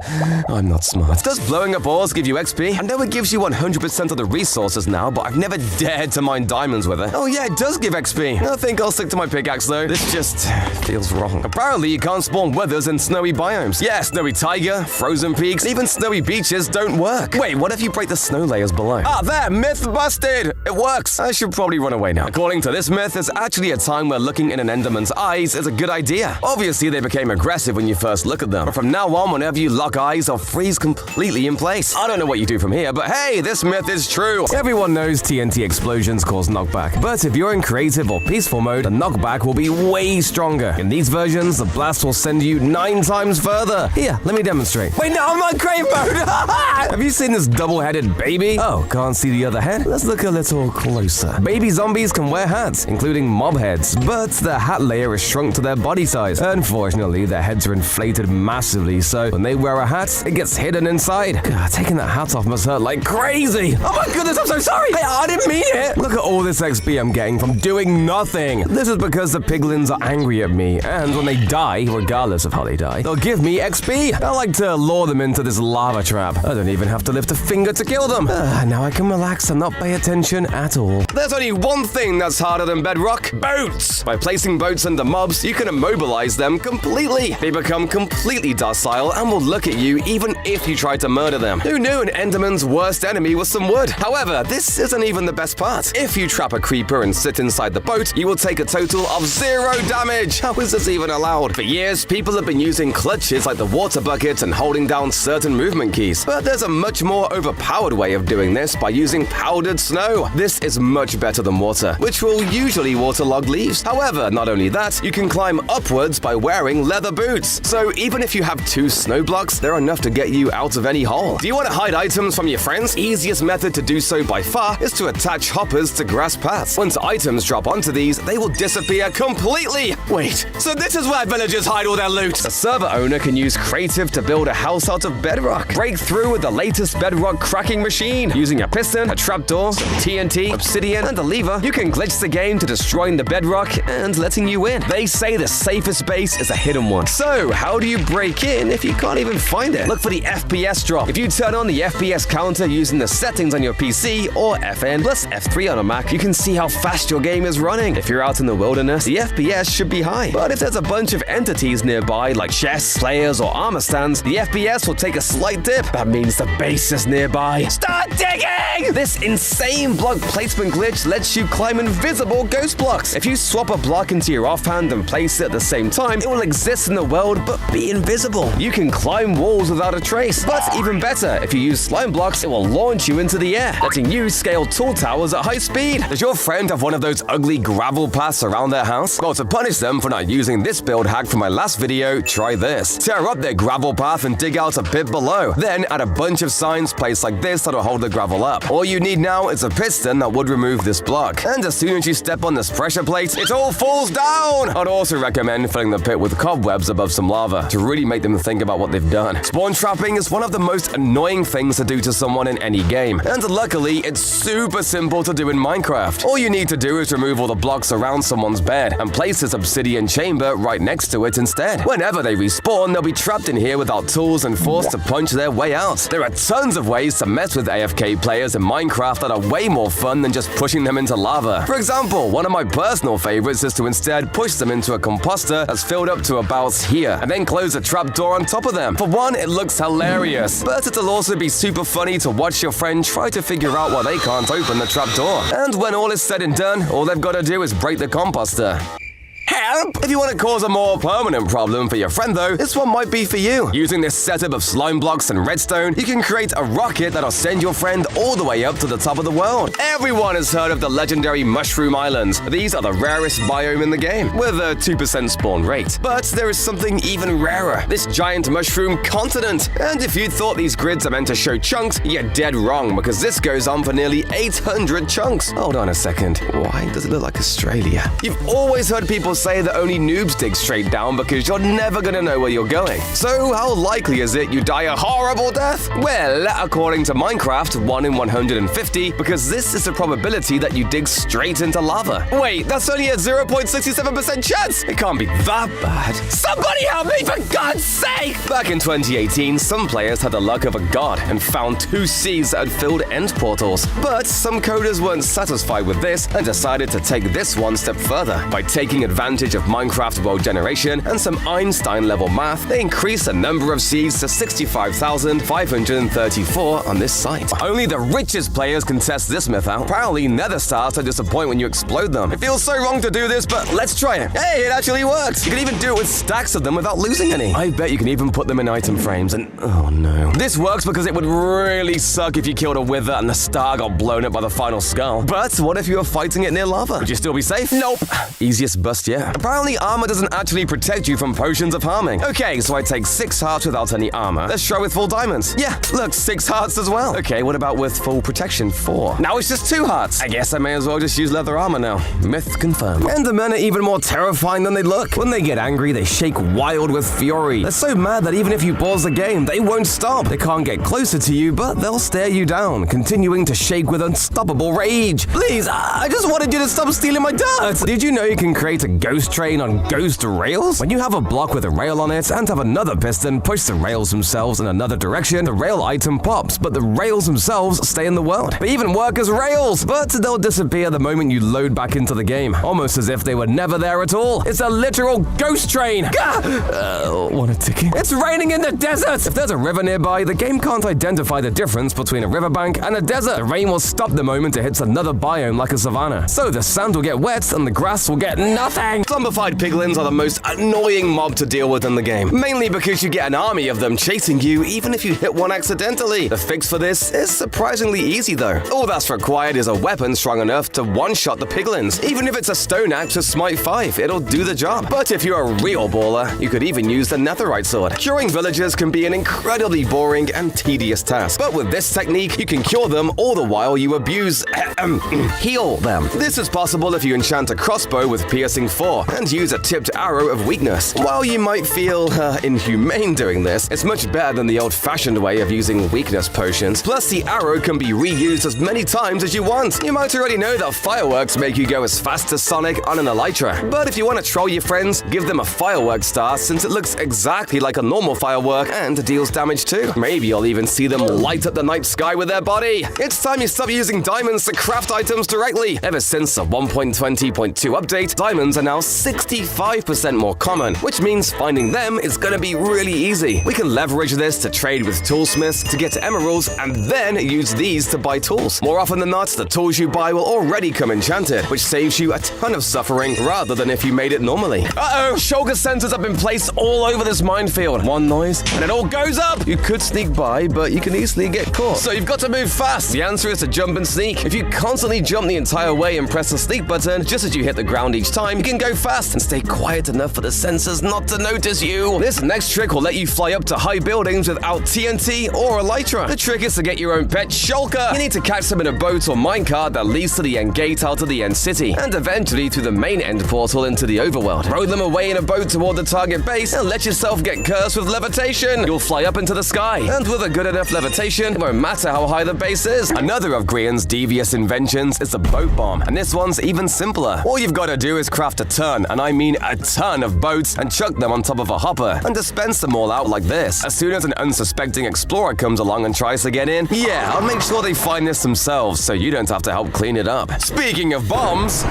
A: I'm not smart. Does blowing up ores give you XP? I know it gives you 100% of the resources now, but I've never dared to mine diamonds with it. Oh yeah, it does give XP. I think I'll stick to my pickaxe though. This just feels wrong. Apparently you can't spawn withers in snowy biomes. Yeah, snowy taiga, frozen peaks, even snowy beaches don't work. Wait, what if you break the snow layers below? Ah, there! Myth busted! It works! I should probably run away now. According to this myth, there's actually a time where looking in an Enderman's eyes is a good idea. Obviously, they became aggressive when you first look at them, but from now on, whenever you lock eyes, they'll freeze completely in place. I don't know what you do from here, but hey, this myth is true! Everyone knows TNT explosions cause knockback, but if you're in creative or peaceful mode, the knockback will be way stronger. In these versions, the blast will send you 9 times further. Here, let me demonstrate. Wait, no, I'm not creative mode! Have you seen this double-headed baby? Oh, can't see the other head? Let's look a little closer. Baby zombies can wear hats, including mob heads, but their hat layer is shrunk to their body size. Unfortunately, their heads are inflated massively, so when they wear a hat, it gets hidden inside. God, taking that hat off must hurt like crazy. Oh my goodness, I'm so sorry. Hey, I didn't mean it. Look at all this XP I'm getting from doing nothing. This is because the piglins are angry at me, and when they die, regardless of how they die, they'll give me XP. I like to lure them into this lava trap. I don't even have to lift a finger to kill them. Now I can relax and not pay attention at all. There's only one thing that's harder than bedrock: boats. By placing boats under mobs, you can immobilize them completely. They become completely docile and will look at you even if you try to murder them. Who knew an Enderman's worst enemy was some wood? However, this isn't even the best part. If you trap a creeper and sit inside the boat, you will take a total of 0 damage. How is this even allowed? For years, people have been using clutches like the water bucket and holding down certain movement keys. But there's a much more overpowered way of doing this by using powdered snow. This is much better than water, which will usually waterlog leaves. However, not only that, you can climb upwards by wearing leather boots. So even if you have 2 snow blocks, they're enough to get you out of any hole. Do you want to hide items from your friends? Easiest method to do so by far is to attach hoppers to grass paths. Once items drop onto these, they will disappear completely. Wait, so this is where villagers hide all their loot? The server owner can use creative to build a house out of bedrock. Break through with the latest latest bedrock cracking machine. Using a piston, a trapdoor, some TNT, obsidian, and a lever, you can glitch the game to destroying the bedrock and letting you in. They say the safest base is a hidden one. So, how do you break in if you can't even find it? Look for the FPS drop. If you turn on the FPS counter using the settings on your PC or FN plus F3 on a Mac, you can see how fast your game is running. If you're out in the wilderness, the FPS should be high. But if there's a bunch of entities nearby, like chests, players, or armor stands, the FPS will take a slight dip. That means the base is nearby. Start digging! This insane block placement glitch lets you climb invisible ghost blocks. If you swap a block into your offhand and place it at the same time, it will exist in the world but be invisible. You can climb walls without a trace. But even better, if you use slime blocks, it will launch you into the air, letting you scale tall towers at high speed. Does your friend have one of those ugly gravel paths around their house? Well, to punish them for not using this build hack from my last video, try this. Tear up their gravel path and dig out a pit below. Then add a bunch of signs placed like this that'll hold the gravel up. All you need now is a piston that would remove this block. And as soon as you step on this pressure plate, it all falls down! I'd also recommend filling the pit with cobwebs above some lava to really make them think about what they've done. Spawn trapping is one of the most annoying things to do to someone in any game. And luckily, it's super simple to do in Minecraft. All you need to do is remove all the blocks around someone's bed and place this obsidian chamber right next to it instead. Whenever they respawn, they'll be trapped in here without tools and forced to punch their way out. There are tons of ways to mess with AFK players in Minecraft that are way more fun than just pushing them into lava. For example, one of my personal favorites is to instead push them into a composter that's filled up to about here, and then close a trapdoor on top of them. For one, it looks hilarious, but it'll also be super funny to watch your friend try to figure out why they can't open the trapdoor. And when all is said and done, all they've got to do is break the composter. Help! If you want to cause a more permanent problem for your friend though, this one might be for you. Using this setup of slime blocks and redstone, you can create a rocket that'll send your friend all the way up to the top of the world. Everyone has heard of the legendary Mushroom Islands. These are the rarest biome in the game, with a 2% spawn rate. But there is something even rarer, this giant mushroom continent. And if you thought these grids are meant to show chunks, you're dead wrong, because this goes on for nearly 800 chunks. Hold on a second, why does it look like Australia? You've always heard people say that only noobs dig straight down because you're never gonna know where you're going. So how likely is it you die a horrible death? Well, according to Minecraft, 1 in 150, because this is the probability that you dig straight into lava. Wait, that's only a 0.67% chance! It can't be that bad. Somebody help me, for God's sake! Back in 2018, some players had the luck of a god and found 2 seas that had filled end portals. But some coders weren't satisfied with this and decided to take this one step further. By taking advantage of Minecraft world generation and some Einstein-level math, they increased the number of seeds to 65,534 on this site. Only the richest players can test this myth out. Apparently, nether stars don't disappoint when you explode them. It feels so wrong to do this, but let's try it. Hey, it actually works! You can even do it with stacks of them without losing any. I bet you can even put them in item frames and... oh no. This works because it would really suck if you killed a wither and the star got blown up by the final skull. But what if you were fighting it near lava? Would you still be safe? Nope. Easiest bust yet. Apparently, armor doesn't actually protect you from potions of harming. Okay, so I take 6 hearts without any armor. Let's try with full diamonds. Yeah, look, 6 hearts as well. Okay, what about with full protection? 4. Now it's just 2 hearts. I guess I may as well just use leather armor now. Myth confirmed. Endermen are even more terrifying than they look. When they get angry, they shake wild with fury. They're so mad that even if you pause the game, they won't stop. They can't get closer to you, but they'll stare you down, continuing to shake with unstoppable rage. Please, I just wanted you to stop stealing my dirt. Did you know you can create a ghost train on ghost rails? When you have a block with a rail on it and have another piston push the rails themselves in another direction, the rail item pops, but the rails themselves stay in the world. They even work as rails, but they'll disappear the moment you load back into the game, almost as if they were never there at all. It's a literal ghost train. Want a ticket? It's raining in the desert! If there's a river nearby, the game can't identify the difference between a riverbank and a desert. The rain will stop the moment it hits another biome like a savanna. So the sand will get wet and the grass will get nothing. Zombified piglins are the most annoying mob to deal with in the game, mainly because you get an army of them chasing you even if you hit one accidentally. The fix for this is surprisingly easy though. All that's required is a weapon strong enough to one-shot the piglins. Even if it's a stone axe with smite 5, it'll do the job. But if you're a real baller, you could even use the netherite sword. Curing villagers can be an incredibly boring and tedious task, but with this technique, you can cure them all the while you abuse heal them. This is possible if you enchant a crossbow with piercing before and use a tipped arrow of weakness. While you might feel inhumane doing this, it's much better than the old-fashioned way of using weakness potions. Plus, the arrow can be reused as many times as you want. You might already know that fireworks make you go as fast as Sonic on an elytra. But if you want to troll your friends, give them a firework star since it looks exactly like a normal firework and deals damage too. Maybe you'll even see them light up the night sky with their body. It's time you stop using diamonds to craft items directly. Ever since the 1.20.2 update, diamonds are now 65% more common, which means finding them is gonna be really easy. We can leverage this to trade with toolsmiths to get emeralds and then use these to buy tools. More often than not, the tools you buy will already come enchanted, which saves you a ton of suffering rather than if you made it normally. Uh-oh, shulker sensors have been placed all over this minefield. One noise, and it all goes up! You could sneak by, but you can easily get caught. So you've got to move fast. The answer is to jump and sneak. If you constantly jump the entire way and press the sneak button, just as you hit the ground each time, you can go fast and stay quiet enough for the sensors not to notice you. This next trick will let you fly up to high buildings without TNT or elytra. The trick is to get your own pet shulker. You need to catch them in a boat or minecart that leads to the end gate out of the end city, and eventually through the main end portal into the overworld. Row them away in a boat toward the target base and let yourself get cursed with levitation. You'll fly up into the sky, and with a good enough levitation, it won't matter how high the base is. Another of Grian's devious inventions is the boat bomb, and this one's even simpler. All you've got to do is craft a ton, and I mean a ton of boats, and chuck them on top of a hopper, and dispense them all out like this. As soon as an unsuspecting explorer comes along and tries to get in, yeah, I'll make sure they find this themselves, so you don't have to help clean it up. Speaking of bombs,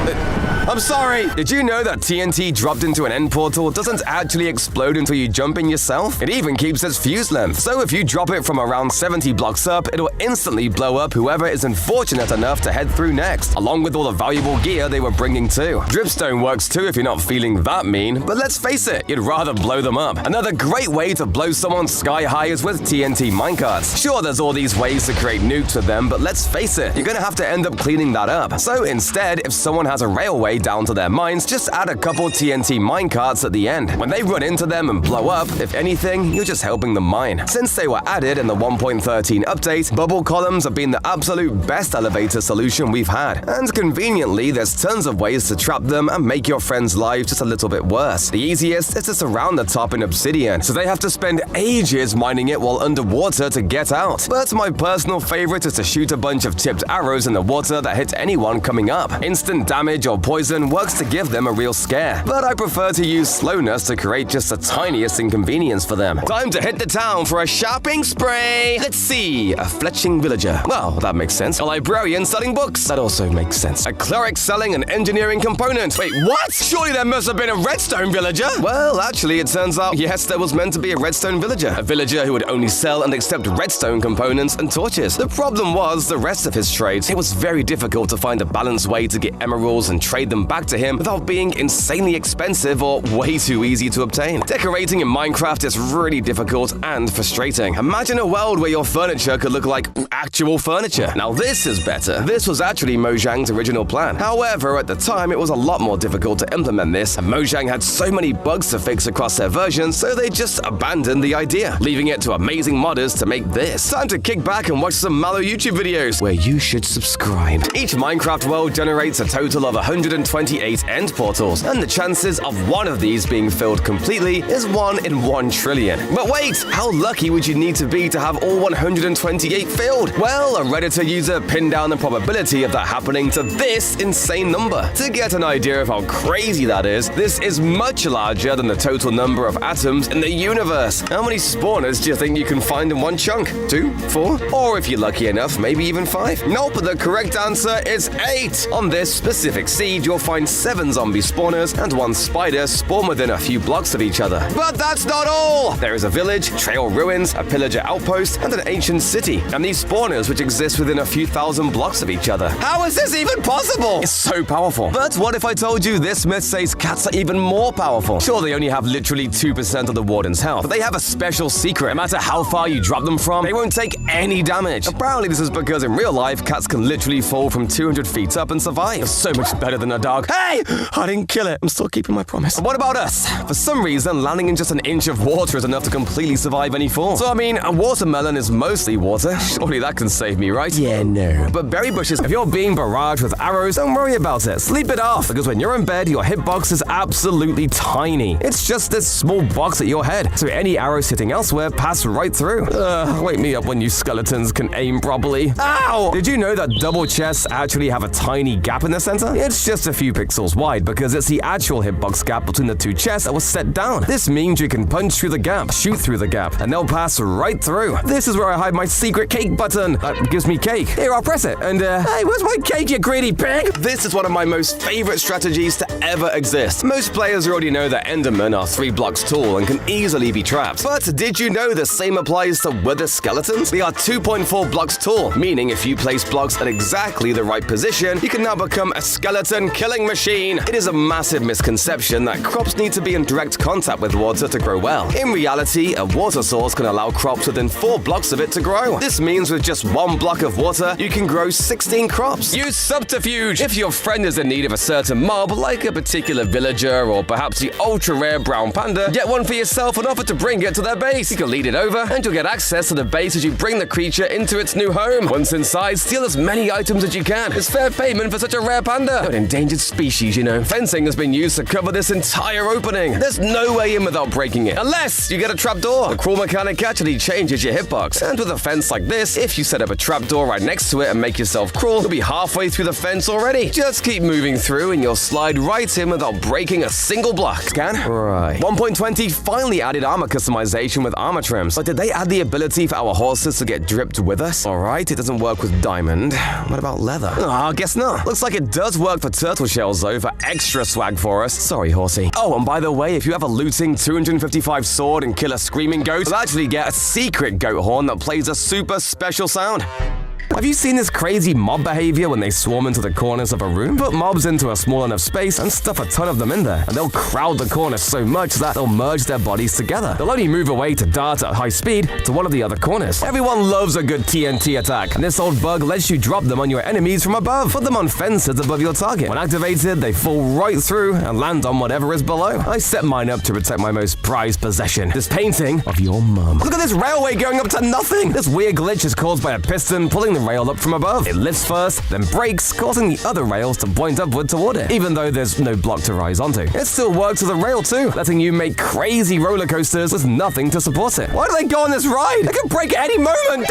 A: I'm sorry, did you know that TNT dropped into an end portal doesn't actually explode until you jump in yourself? It even keeps its fuse length, so if you drop it from around 70 blocks up, it'll instantly blow up whoever is unfortunate enough to head through next, along with all the valuable gear they were bringing too. Dripstone works too if you're not feeling that mean, but let's face it, you'd rather blow them up. Another great way to blow someone sky high is with TNT minecarts. Sure, there's all these ways to create nukes with them, but let's face it, you're gonna have to end up cleaning that up. So instead, if someone has a railway down to their mines, just add a couple TNT minecarts at the end. When they run into them and blow up, if anything, you're just helping them mine. Since they were added in the 1.13 update, bubble columns have been the absolute best elevator solution we've had. And conveniently, there's tons of ways to trap them and make your friends' lives just a little bit worse. The easiest is to surround the top in obsidian, so they have to spend ages mining it while underwater to get out. But my personal favorite is to shoot a bunch of tipped arrows in the water that hit anyone coming up. Instant damage or poison works to give them a real scare, but I prefer to use slowness to create just the tiniest inconvenience for them. Time to hit the town for a shopping spree! Let's see, a fletching villager. Well, that makes sense. A librarian selling books. That also makes sense. A cleric selling an engineering component. Wait, what? Surely there must have been a redstone villager? Well, actually, it turns out, yes, there was meant to be a redstone villager. A villager who would only sell and accept redstone components and torches. The problem was the rest of his trades. It was very difficult to find a balanced way to get emeralds and trade them back to him without being insanely expensive or way too easy to obtain. Decorating in Minecraft is really difficult and frustrating. Imagine a world where your furniture could look like actual furniture. Now this is better. This was actually Mojang's original plan. However, at the time, it was a lot more difficult to implement this, and Mojang had so many bugs to fix across their versions, so they just abandoned the idea, leaving it to amazing modders to make this. Time to kick back and watch some Mallow YouTube videos, where you should subscribe. Each Minecraft world generates a total of 128 end portals, and the chances of one of these being filled completely is 1 in 1 trillion. But wait, how lucky would you need to be to have all 128 filled? Well, a Redditor user pinned down the probability of that happening to this insane number. To get an idea of how crazy that is, this is much larger than the total number of atoms in the universe. How many spawners do you think you can find in one chunk? 2? 4? Or if you're lucky enough, maybe even 5? Nope, the correct answer is 8. On this specific seed, you'll find 7 zombie spawners and 1 spider spawn within a few blocks of each other. But that's not all! There is a village, trail ruins, a pillager outpost, and an ancient city, and these spawners which exist within a few thousand blocks of each other. How is this even possible? It's so powerful. But what if I told you this myth says cats are even more powerful? Sure, they only have literally 2% of the warden's health, but they have a special secret. No matter how far you drop them from, they won't take any damage. Apparently this is because in real life, cats can literally fall from 200 feet up and survive. It's so much better than a dog. Hey! I didn't kill it. I'm still keeping my promise. What about us? For some reason, landing in just an inch of water is enough to completely survive any fall. So I mean, a watermelon is mostly water. Surely that can save me, right? Yeah, no. But berry bushes, if you're being barraged with arrows, don't worry about it. Sleep it off, because when you're in bed Instead, your hitbox is absolutely tiny. It's just this small box at your head, so any arrows hitting elsewhere pass right through. Wake me up when you skeletons can aim properly. Ow! Did you know that double chests actually have a tiny gap in the center? It's just a few pixels wide because it's the actual hitbox gap between the two chests that was set down. This means you can punch through the gap, shoot through the gap, and they'll pass right through. This is where I hide my secret cake button. That gives me cake. Here, I'll press it. And, hey, where's my cake, you greedy pig? This is one of my most favorite strategies to ever exist. Most players already know that Endermen are 3 blocks tall and can easily be trapped. But did you know the same applies to wither skeletons? They are 2.4 blocks tall, meaning if you place blocks at exactly the right position, you can now become a skeleton killing machine. It is a massive misconception that crops need to be in direct contact with water to grow well. In reality, a water source can allow crops within 4 blocks of it to grow. This means with just 1 block of water, you can grow 16 crops. Use subterfuge. If your friend is in need of a certain mob, like a particular villager or perhaps the ultra-rare brown panda, get one for yourself and offer to bring it to their base. You can lead it over and you'll get access to the base as you bring the creature into its new home. Once inside, steal as many items as you can. It's fair payment for such a rare panda. An endangered species, you know. Fencing has been used to cover this entire opening. There's no way in without breaking it, unless you get a trapdoor. The crawl mechanic actually changes your hitbox. And with a fence like this, if you set up a trapdoor right next to it and make yourself crawl, you'll be halfway through the fence already. Just keep moving through and you'll slide right in without breaking a single block. Scan? Right. 1.20 finally added armor customization with armor trims. But did they add the ability for our horses to get dripped with us? Alright, it doesn't work with diamond. What about leather? I guess not. Looks like it does work for turtle shells though, for extra swag for us. Sorry, horsey. Oh, and by the way, if you have a looting 255 sword and kill a screaming goat, you'll actually get a secret goat horn that plays a super special sound. Have you seen this crazy mob behavior when they swarm into the corners of a room? Put mobs into a small enough space and stuff a ton of them in there, and they'll crowd the corners so much that they'll merge their bodies together. They'll only move away to dart at high speed to one of the other corners. Everyone loves a good TNT attack, and this old bug lets you drop them on your enemies from above. Put them on fences above your target. When activated, they fall right through and land on whatever is below. I set mine up to protect my most prized possession, this painting of your mum. Look at this railway going up to nothing! This weird glitch is caused by a piston pulling the rail up from above. It lifts first, then breaks, causing the other rails to point upward toward it. Even though there's no block to rise onto, it still works with the rail too, letting you make crazy roller coasters with nothing to support it. Why do they go on this ride? They could break at any moment!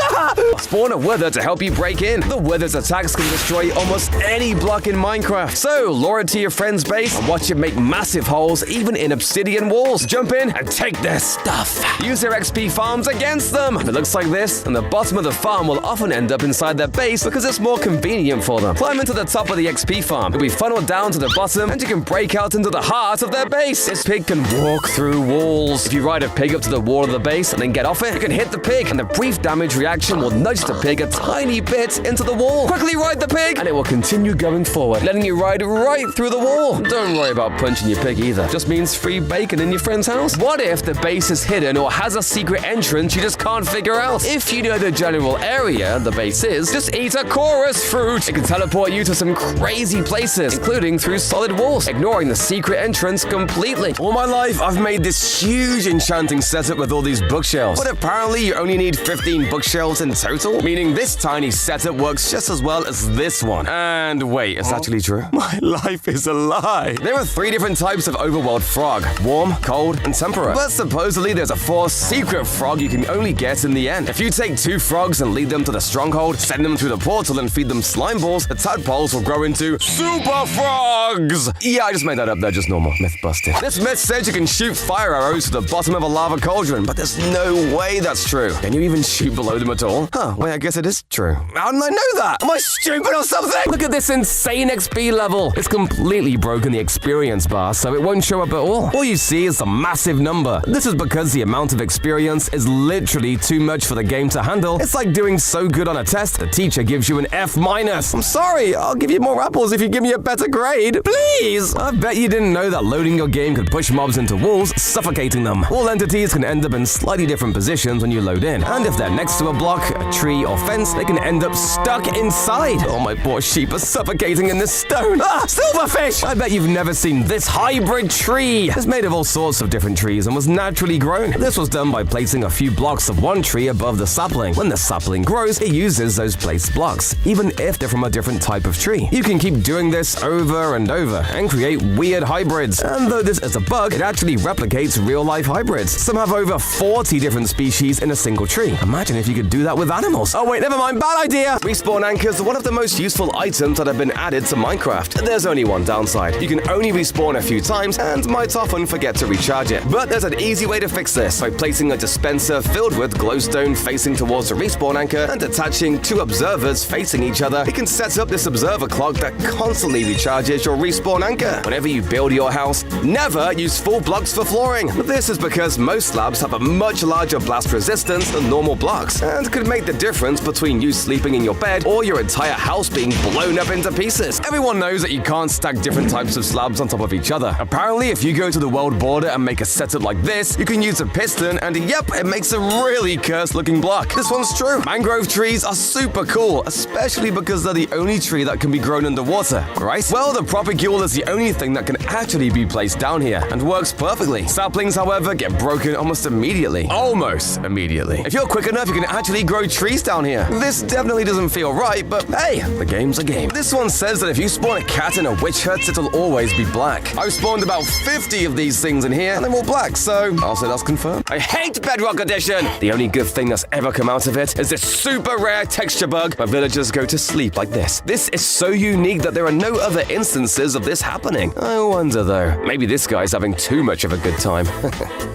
A: Spawn a wither to help you break in. The wither's attacks can destroy almost any block in Minecraft. So, lure it to your friend's base and watch it make massive holes even in obsidian walls. Jump in and take their stuff. Use their XP farms against them. If it looks like this, then the bottom of the farm will often end up inside their base because it's more convenient for them. Climb into the top of the XP farm. It'll be funneled down to the bottom and you can break out into the heart of their base. This pig can walk through walls. If you ride a pig up to the wall of the base and then get off it, you can hit the pig and the brief damage reaction will nudge the pig a tiny bit into the wall. Quickly ride the pig and it will continue going forward, letting you ride right through the wall. Don't worry about punching your pig either. Just means free bacon in your friend's house. What if the base is hidden or has a secret entrance you just can't figure out? If you know the general area the base is, just eat a chorus fruit. It can teleport you to some crazy places, including through solid walls, ignoring the secret entrance completely. All my life, I've made this huge enchanting setup with all these bookshelves, but apparently you only need 15 bookshelves in total, meaning this tiny setup works just as well as this one. And wait, it's actually true? My life is a lie. There are 3 different types of overworld frog: warm, cold, and temperate. But supposedly there's a 4th secret frog you can only get in the end. If you take 2 frogs and lead them to the stronghold, send them through the portal and feed them slime balls, the tadpoles will grow into super frogs! Yeah, I just made that up, they're just normal. Myth busted. This myth says you can shoot fire arrows to the bottom of a lava cauldron, but there's no way that's true. Can you even shoot below them at all? Huh, wait, I guess it is true. How did I know that? Am I stupid or something? Look at this insane XP level. It's completely broken the experience bar, so it won't show up at all. All you see is a massive number. This is because the amount of experience is literally too much for the game to handle. It's like doing so good on a test, the teacher gives you an F-. I'm sorry, I'll give you more apples if you give me a better grade. Please! I bet you didn't know that loading your game could push mobs into walls, suffocating them. All entities can end up in slightly different positions when you load in, and if they're next to a block, a tree, or fence, they can end up stuck inside. Oh, my poor sheep are suffocating in this stone. Ah, silverfish! I bet you've never seen this hybrid tree. It's made of all sorts of different trees and was naturally grown. This was done by placing a few blocks of one tree above the sapling. When the sapling grows, it uses as those placed blocks, even if they're from a different type of tree. You can keep doing this over and over and create weird hybrids. And though this is a bug, it actually replicates real-life hybrids. Some have over 40 different species in a single tree. Imagine if you could do that with animals. Oh wait, never mind, bad idea! Respawn anchors are one of the most useful items that have been added to Minecraft. There's only one downside. You can only respawn a few times and might often forget to recharge it. But there's an easy way to fix this by placing a dispenser filled with glowstone facing towards the respawn anchor and attaching two observers facing each other. You can set up this observer clock that constantly recharges your respawn anchor. Whenever you build your house, never use full blocks for flooring. This is because most slabs have a much larger blast resistance than normal blocks and could make the difference between you sleeping in your bed or your entire house being blown up into pieces. Everyone knows that you can't stack different types of slabs on top of each other. Apparently, if you go to the world border and make a setup like this, you can use a piston and yep, it makes a really cursed looking block. This one's true. Mangrove trees are super cool, especially because they're the only tree that can be grown underwater, right? Well, the propagule is the only thing that can actually be placed down here and works perfectly. Saplings, however, get broken almost immediately. Almost immediately. If you're quick enough, you can actually grow trees down here. This definitely doesn't feel right, but hey, the game's a game. This one says that if you spawn a cat in a witch hut, it'll always be black. I've spawned about 50 of these things in here, and they're all black, so I'll say that's confirmed. I hate Bedrock Edition! The only good thing that's ever come out of it is this super rare texture bug where villagers go to sleep like this. This is so unique that there are no other instances of this happening. I wonder though, maybe this guy's having too much of a good time.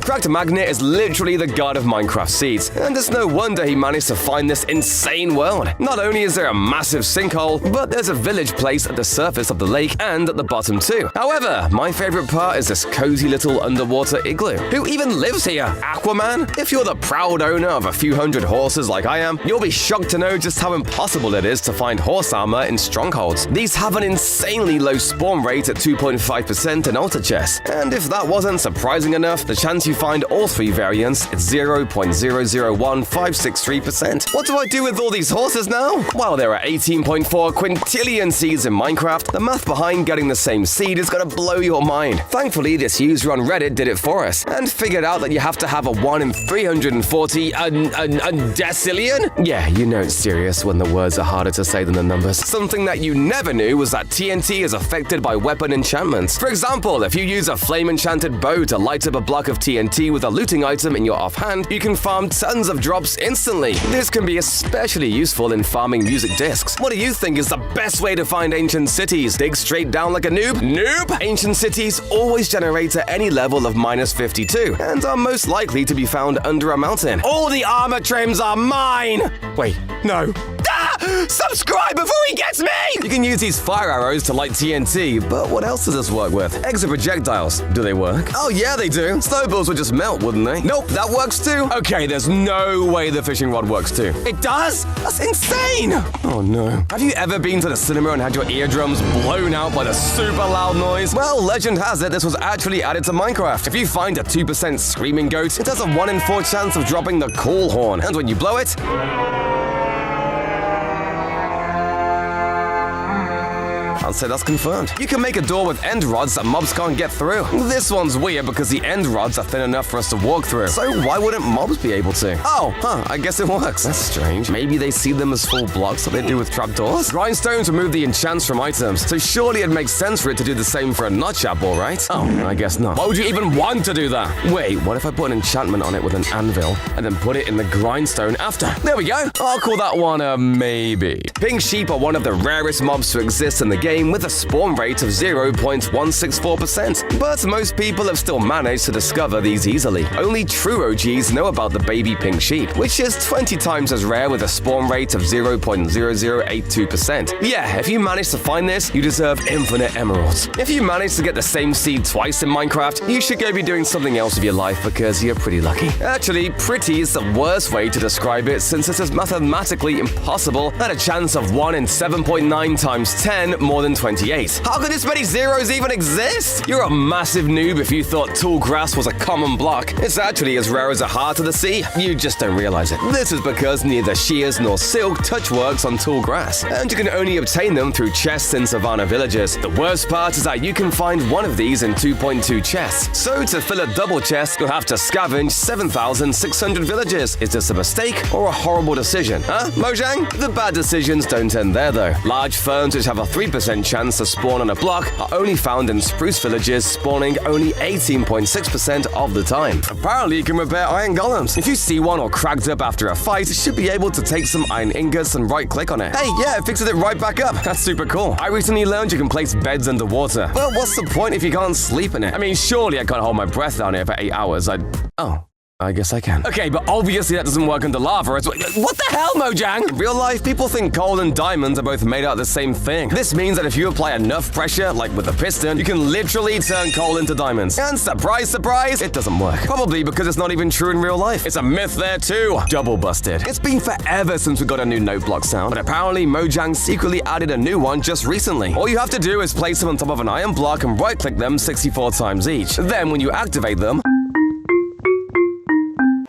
A: Cracked Magnet is literally the god of Minecraft seeds, and it's no wonder he managed to find this insane world. Not only is there a massive sinkhole, but there's a village place at the surface of the lake and at the bottom too. However, my favorite part is this cozy little underwater igloo. Who even lives here? Aquaman? If you're the proud owner of a few hundred horses like I am, you'll be shocked to know just how impossible it is to find horse armor in strongholds. These have an insanely low spawn rate at 2.5% in altar chests, and if that wasn't surprising enough, the chance you find all three variants is 0.001563%. What do I do with all these horses now? Well, there are 18.4 quintillion seeds in Minecraft. The math behind getting the same seed is gonna blow your mind. Thankfully, this user on Reddit did it for us and figured out that you have to have a 1 in 340 decillion? Yeah, you know it's serious when the words are harder to say than the numbers. Something that you never knew was that TNT is affected by weapon enchantments. For example, if you use a flame enchanted bow to light up a block of TNT with a looting item in your offhand, you can farm tons of drops instantly. This can be especially useful in farming music discs. What do you think is the best way to find ancient cities? Dig straight down like a noob? Noob! Ancient cities always generate at any level of -52 and are most likely to be found under a mountain. All the armor trims are mine! Wait, no. Subscribe before he gets me! You can use these fire arrows to light TNT, but what else does this work with? Eggs are projectiles. Do they work? Oh yeah, they do. Snowballs would just melt, wouldn't they? Nope, that works too. Okay, there's no way the fishing rod works too. It does? That's insane! Oh no. Have you ever been to the cinema and had your eardrums blown out by the super loud noise? Well, legend has it this was actually added to Minecraft. If you find a 2% screaming goat, it has a 1 in 4 chance of dropping the call horn, and when you blow it, I'll say that's confirmed. You can make a door with end rods that mobs can't get through. This one's weird because the end rods are thin enough for us to walk through. So why wouldn't mobs be able to? Oh, I guess it works. That's strange. Maybe they see them as full blocks like they do with trapdoors? Grindstones remove the enchants from items, so surely it makes sense for it to do the same for a notch apple, right? Oh, I guess not. Why would you even want to do that? Wait, what if I put an enchantment on it with an anvil and then put it in the grindstone after? There we go. I'll call that one a maybe. Pink sheep are one of the rarest mobs to exist in the game, with a spawn rate of 0.164%. But most people have still managed to discover these easily. Only true OGs know about the baby pink sheep, which is 20 times as rare with a spawn rate of 0.0082%. Yeah, if you manage to find this, you deserve infinite emeralds. If you manage to get the same seed twice in Minecraft, you should go be doing something else with your life because you're pretty lucky. Actually, pretty is the worst way to describe it since it is mathematically impossible at a chance of 1 in 7.9 times 10 more than 1028. How could this many zeros even exist? You're a massive noob if you thought tall grass was a common block. It's actually as rare as a heart of the sea. You just don't realize it. This is because neither shears nor silk touch works on tall grass, and you can only obtain them through chests in savanna villages. The worst part is that you can find one of these in 2.2 chests. So to fill a double chest, you'll have to scavenge 7,600 villages. Is this a mistake or a horrible decision? Huh, Mojang? The bad decisions don't end there though. Large ferns which have a 3% chance to spawn on a block are only found in spruce villages, spawning only 18.6% of the time. Apparently you can repair iron golems. If you see one all cracked up after a fight, you should be able to take some iron ingots and right-click on it. Hey, yeah, it fixes it right back up. That's super cool. I recently learned you can place beds underwater. Well, what's the point if you can't sleep in it? I mean, surely I can't hold my breath down here for 8 hours. Oh. I guess I can. Okay, but obviously that doesn't work under lava. What the hell, Mojang? In real life, people think coal and diamonds are both made out of the same thing. This means that if you apply enough pressure, like with a piston, you can literally turn coal into diamonds. And surprise, surprise, it doesn't work. Probably because it's not even true in real life. It's a myth there too. Double busted. It's been forever since we got a new note block sound, but apparently Mojang secretly added a new one just recently. All you have to do is place them on top of an iron block and right-click them 64 times each. Then when you activate them,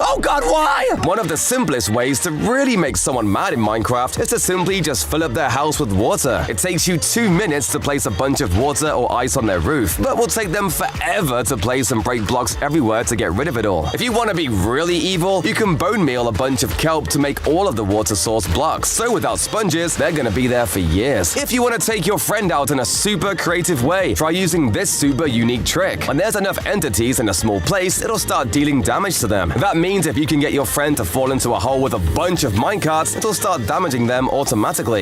A: oh god, why? One of the simplest ways to really make someone mad in Minecraft is to simply just fill up their house with water. It takes you 2 minutes to place a bunch of water or ice on their roof, but will take them forever to place and break blocks everywhere to get rid of it all. If you want to be really evil, you can bone meal a bunch of kelp to make all of the water source blocks, so without sponges, they're gonna be there for years. If you want to take your friend out in a super creative way, try using this super unique trick. When there's enough entities in a small place, it'll start dealing damage to them. That means if you can get your friend to fall into a hole with a bunch of minecarts, it'll start damaging them automatically.